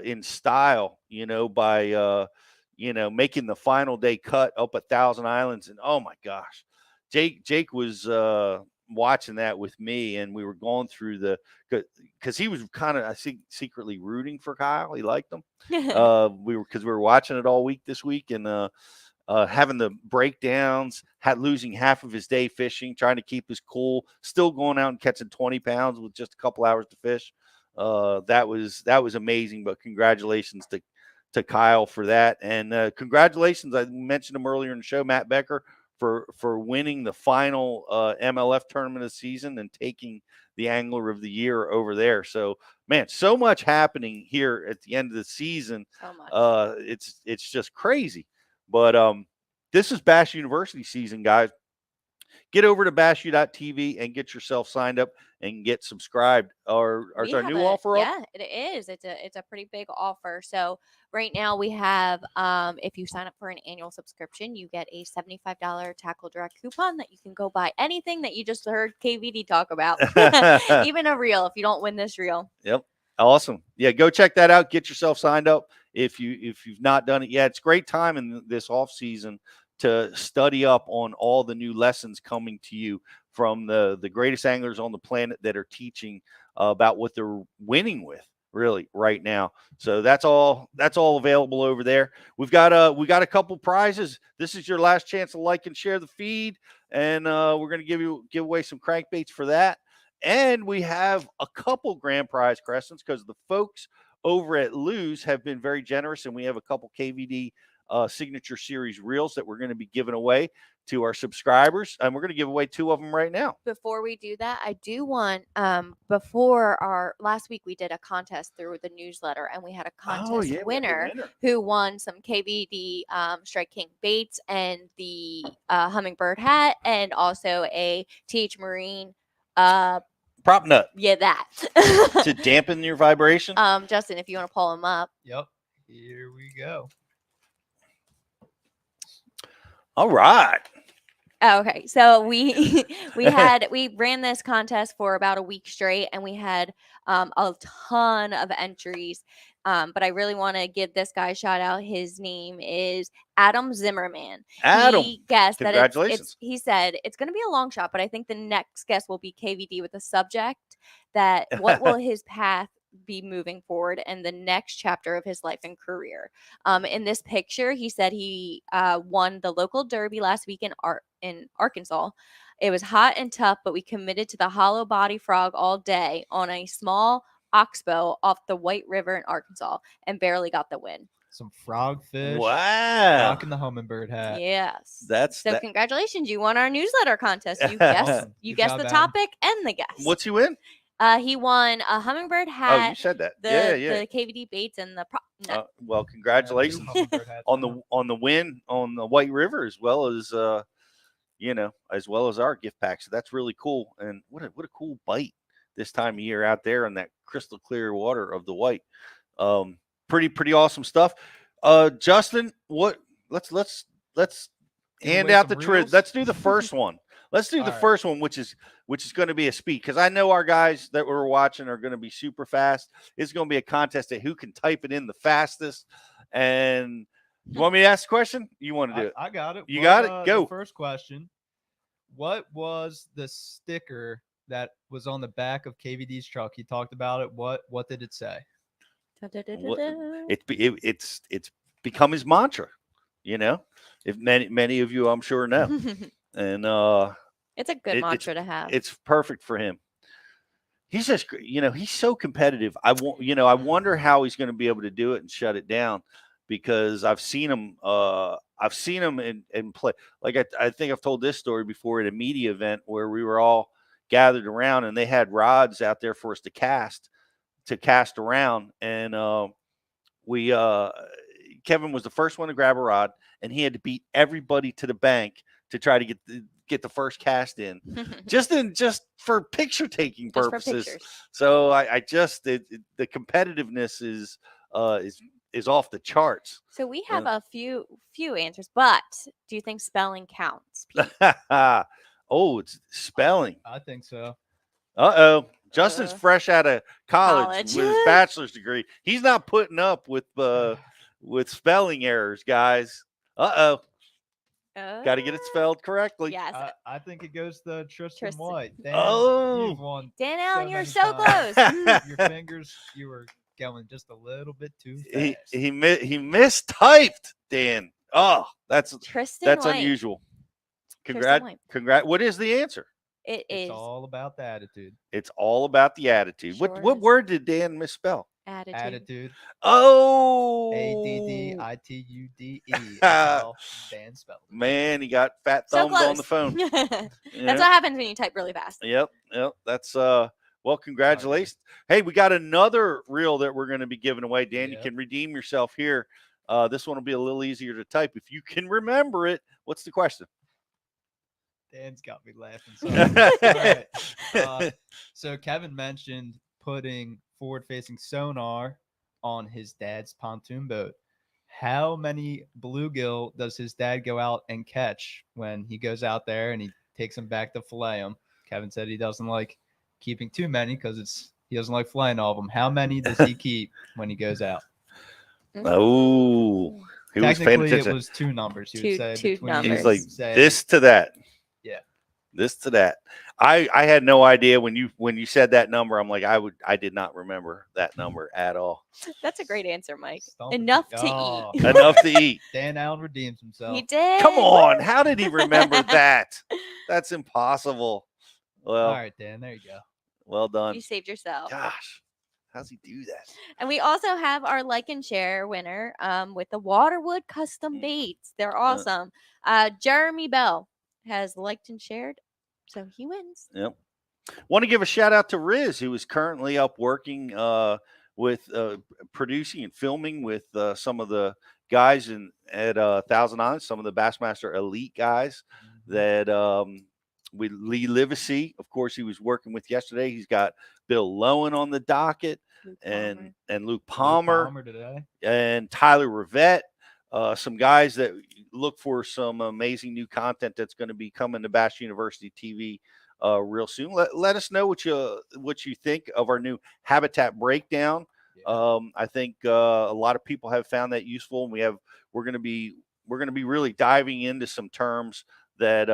in style. By making the final day cut up at Thousand Islands, and oh my gosh, Jake was watching that with me, and we were going through because he was kind of, I think, secretly rooting for Kyle. He liked him. we were watching it all week this week, and having the breakdowns, losing half of his day fishing, trying to keep his cool, still going out and catching 20 pounds with just a couple hours to fish. That was amazing. But congratulations to Kyle for that, and congratulations, I mentioned him earlier in the show, Matt Becker, for winning the final MLF tournament of the season and taking the Angler of the Year over there. So, man, so much happening here at the end of the season. So much. It's just crazy. But this is Bass University season, guys. Get over to bassu.tv and get yourself signed up and get subscribed. Is our new offer up? Yeah, it is. It's a pretty big offer. So right now we have, if you sign up for an annual subscription, you get a $75 Tackle Direct coupon that you can go buy anything that you just heard KVD talk about, even a reel if you don't win this reel. Yep. Awesome. Yeah, go check that out. Get yourself signed up if you've not done it yet. It's a great time in this off season to study up on all the new lessons coming to you from the greatest anglers on the planet that are teaching about what they're winning with really right now. So that's all available over there. We got a couple prizes. This is your last chance to like and share the feed, and we're going to give away some crankbaits for that. And we have a couple grand prize crescents because the folks over at Lou's have been very generous, and we have a couple KVD Signature Series reels that we're going to be giving away to our subscribers, and we're going to give away 2 of them right now. Before we do that, I do want before our last week we did a contest through the newsletter, and we had a contest winner who won some KVD Strike King baits and the hummingbird hat, and also a TH Marine prop nut. Yeah, that to dampen your vibration. Justin, if you want to pull him up. Yep. Here we go. All right. Oh, okay. So we ran this contest for about a week straight, and we had a ton of entries. But I really want to give this guy a shout out. His name is Adam Zimmerman. Adam, he guessed congratulations. He said it's going to be a long shot, but I think the next guest will be KVD with the subject that what will his path be moving forward in the next chapter of his life and career. In this picture, he said he won the local derby last week in Arkansas. It was hot and tough, but we committed to the hollow body frog all day on a small oxbow off the White River in Arkansas and barely got the win. Some frogfish. Wow. Rocking the hummingbird hat. Yes. That's so congratulations. You won our newsletter contest. You guessed the topic and the guest. What's he win? He won a hummingbird hat. Oh, you said that. The Yeah. The KVD baits and the prop. Well, congratulations on the win on the White River, as well as as well as our gift pack. So that's really cool. And what a cool bite this time of year out there in that crystal clear water of the White. Pretty awesome stuff. Justin, let's hand out the trid. Let's do the first one. Let's do the first one, which is going to be a speed, because I know our guys that we're watching are going to be super fast. It's going to be a contest at who can type it in the fastest. And you want me to ask the question? You want to do it? I got it. You got it? Go. The first question. What was the sticker that was on the back of KVD's truck? He talked about it. What did it say? It's become his mantra, if many of you I'm sure know. And it's a good mantra to have. It's perfect for him. He's just, he's so competitive. I wonder how he's going to be able to do it and shut it down, because I've seen him in play. Like I think I've told this story before at a media event where we were all gathered around and they had rods out there for us to cast around. And Kevin was the first one to grab a rod, and he had to beat everybody to the bank to try to get the first cast in, just for picture taking purposes. So the competitiveness is off the charts. So we have a few answers, but do you think spelling counts? Oh, it's spelling. I think so. Justin's fresh out of college with his bachelor's degree. He's not putting up with spelling errors, guys. Got to get it spelled correctly. Yes. I think it goes to Tristan White. Dan, you've won Dan Allen, you're so times. close. Your fingers, you were going just a little bit too fast. He mistyped, Dan. Oh, that's White. unusual. Congrats. What is the answer? It's all about the attitude. It's all about the attitude. Sure What word did Dan misspell? Attitude. Oh. ADDITUDE. Dan spelled. Man, he got fat thumbs on the phone. That's what happens when you type really fast. Yep. That's well, congratulations. Hey, we got another reel that we're going to be giving away. Dan, you can redeem yourself here. This one will be a little easier to type if you can remember it. What's the question? Dan's got me laughing. So, so Kevin mentioned putting forward-facing sonar on his dad's pontoon boat. How many bluegill does his dad go out and catch when he goes out there and he takes them back to fillet them? Kevin said he doesn't like keeping too many because he doesn't like filleting all of them. How many does he keep when he goes out? Oh, he was paying attention. It was 2 numbers. He would say two numbers. He's like this to that. Yeah. This to that. I had no idea when you said that number. I'm like, I did not remember that number at all. That's a great answer, Mike. Enough to eat. Enough to eat. Dan Allen redeems himself. He did. Come on. How did he remember that? That's impossible. Well, all right, Dan. There you go. Well done. You saved yourself. Gosh, how's he do that? And we also have our like and share winner with the Waterwood custom baits. They're awesome. Jeremy Bell has liked and shared, so he wins. Yep. Want to give a shout out to Riz, who is currently up working with producing and filming with some of the guys at Thousand Islands, some of the Bassmaster Elite guys that Lee Livesey, of course, he was working with yesterday. He's got Bill Lowen on the docket, and Luke Palmer today, and Tyler Rivette. Some guys that look for some amazing new content that's going to be coming to Bass University TV real soon. Let us know what you think of our new habitat breakdown. I think a lot of people have found that useful, and we're going to be really diving into some terms that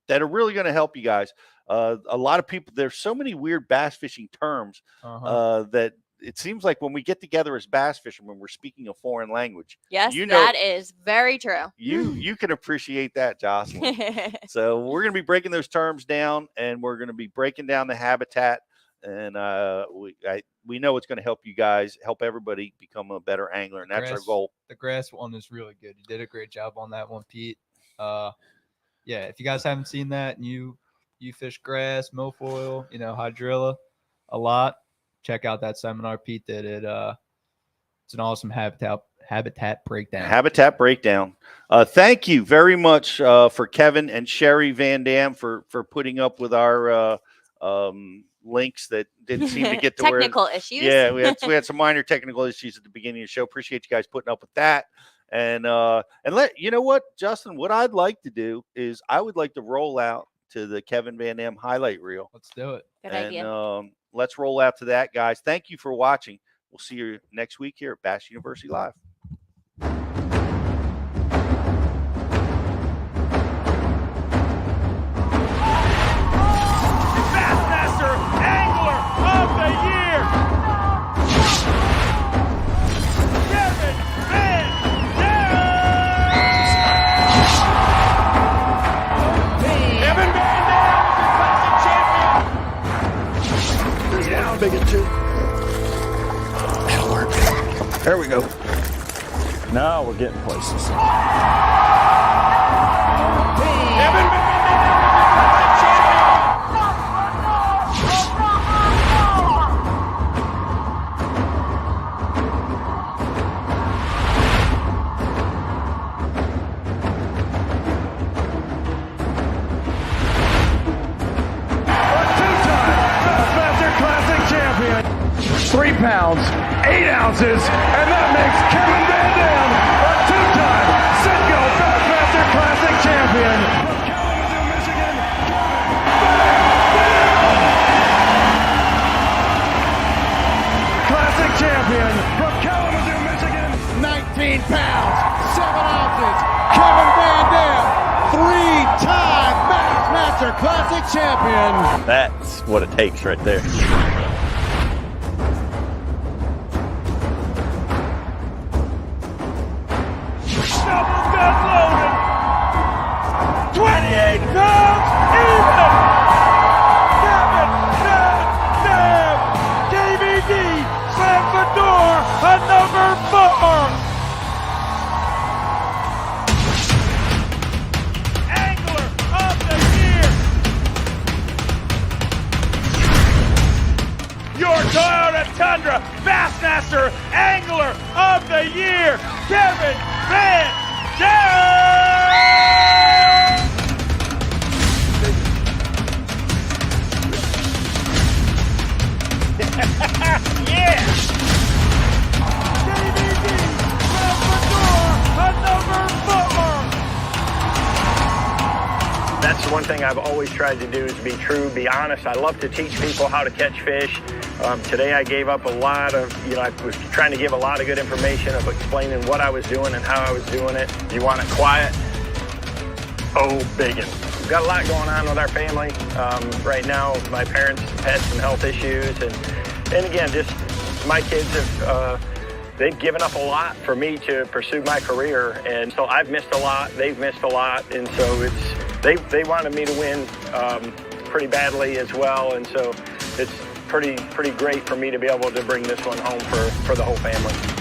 that are really going to help you guys. A lot of people, there's so many weird bass fishing terms that it seems like when we get together as bass fishermen, we're speaking a foreign language. Yes, that is very true. You can appreciate that, Jocelyn. So we're going to be breaking those terms down, and we're going to be breaking down the habitat. And we know it's going to help you guys, help everybody become a better angler, and that's our goal. The grass one is really good. You did a great job on that one, Pete. Yeah, if you guys haven't seen that and you fish grass, milfoil, hydrilla a lot, check out that seminar Pete did. It's an awesome habitat breakdown. Thank you very much for Kevin and Sherry VanDam for putting up with our links that didn't seem to get to technical issues. Yeah, we had some minor technical issues at the beginning of the show. Appreciate you guys putting up with that. And you know what, Justin, what I'd like to do is I would like to roll out to the Kevin VanDam highlight reel. Let's do it. Good idea. Let's roll out to that, guys. Thank you for watching. We'll see you next week here at Bass University Live. Bassmaster Angler of the Year, Kevin VanDam, Big at two. That'll work. There we go. Now we're getting places. Bassmaster Classic champion. 3 pounds, 8 ounces, and that makes Kevin VanDam a 2-time Citgo Bassmaster Classic champion. From Kalamazoo, Michigan, Classic champion from Kalamazoo, Michigan. 19 pounds, 7 ounces. Kevin VanDam, 3-time Bassmaster Classic champion. That's what it takes right there. Double gun loaded. 28 pounds even. Kevin VanDam. KVD slams the door at number 4. Angler of the Year. Your Toyota Tundra Bassmaster Angler of the Year, Kevin VanDam! Yeah! KVD slams the door at number 4. That's the one thing I've always tried to do is be true, be honest. I love to teach people how to catch fish. Today I gave up a lot of, I was trying to give a lot of good information of explaining what I was doing and how I was doing it. You want it quiet? Oh, biggin'. We've got a lot going on with our family. Right now, my parents had some health issues. And again, just my kids have, they've given up a lot for me to pursue my career. And so I've missed a lot. They've missed a lot. And so they wanted me to win pretty badly as well. And so it's pretty great for me to be able to bring this one home for the whole family.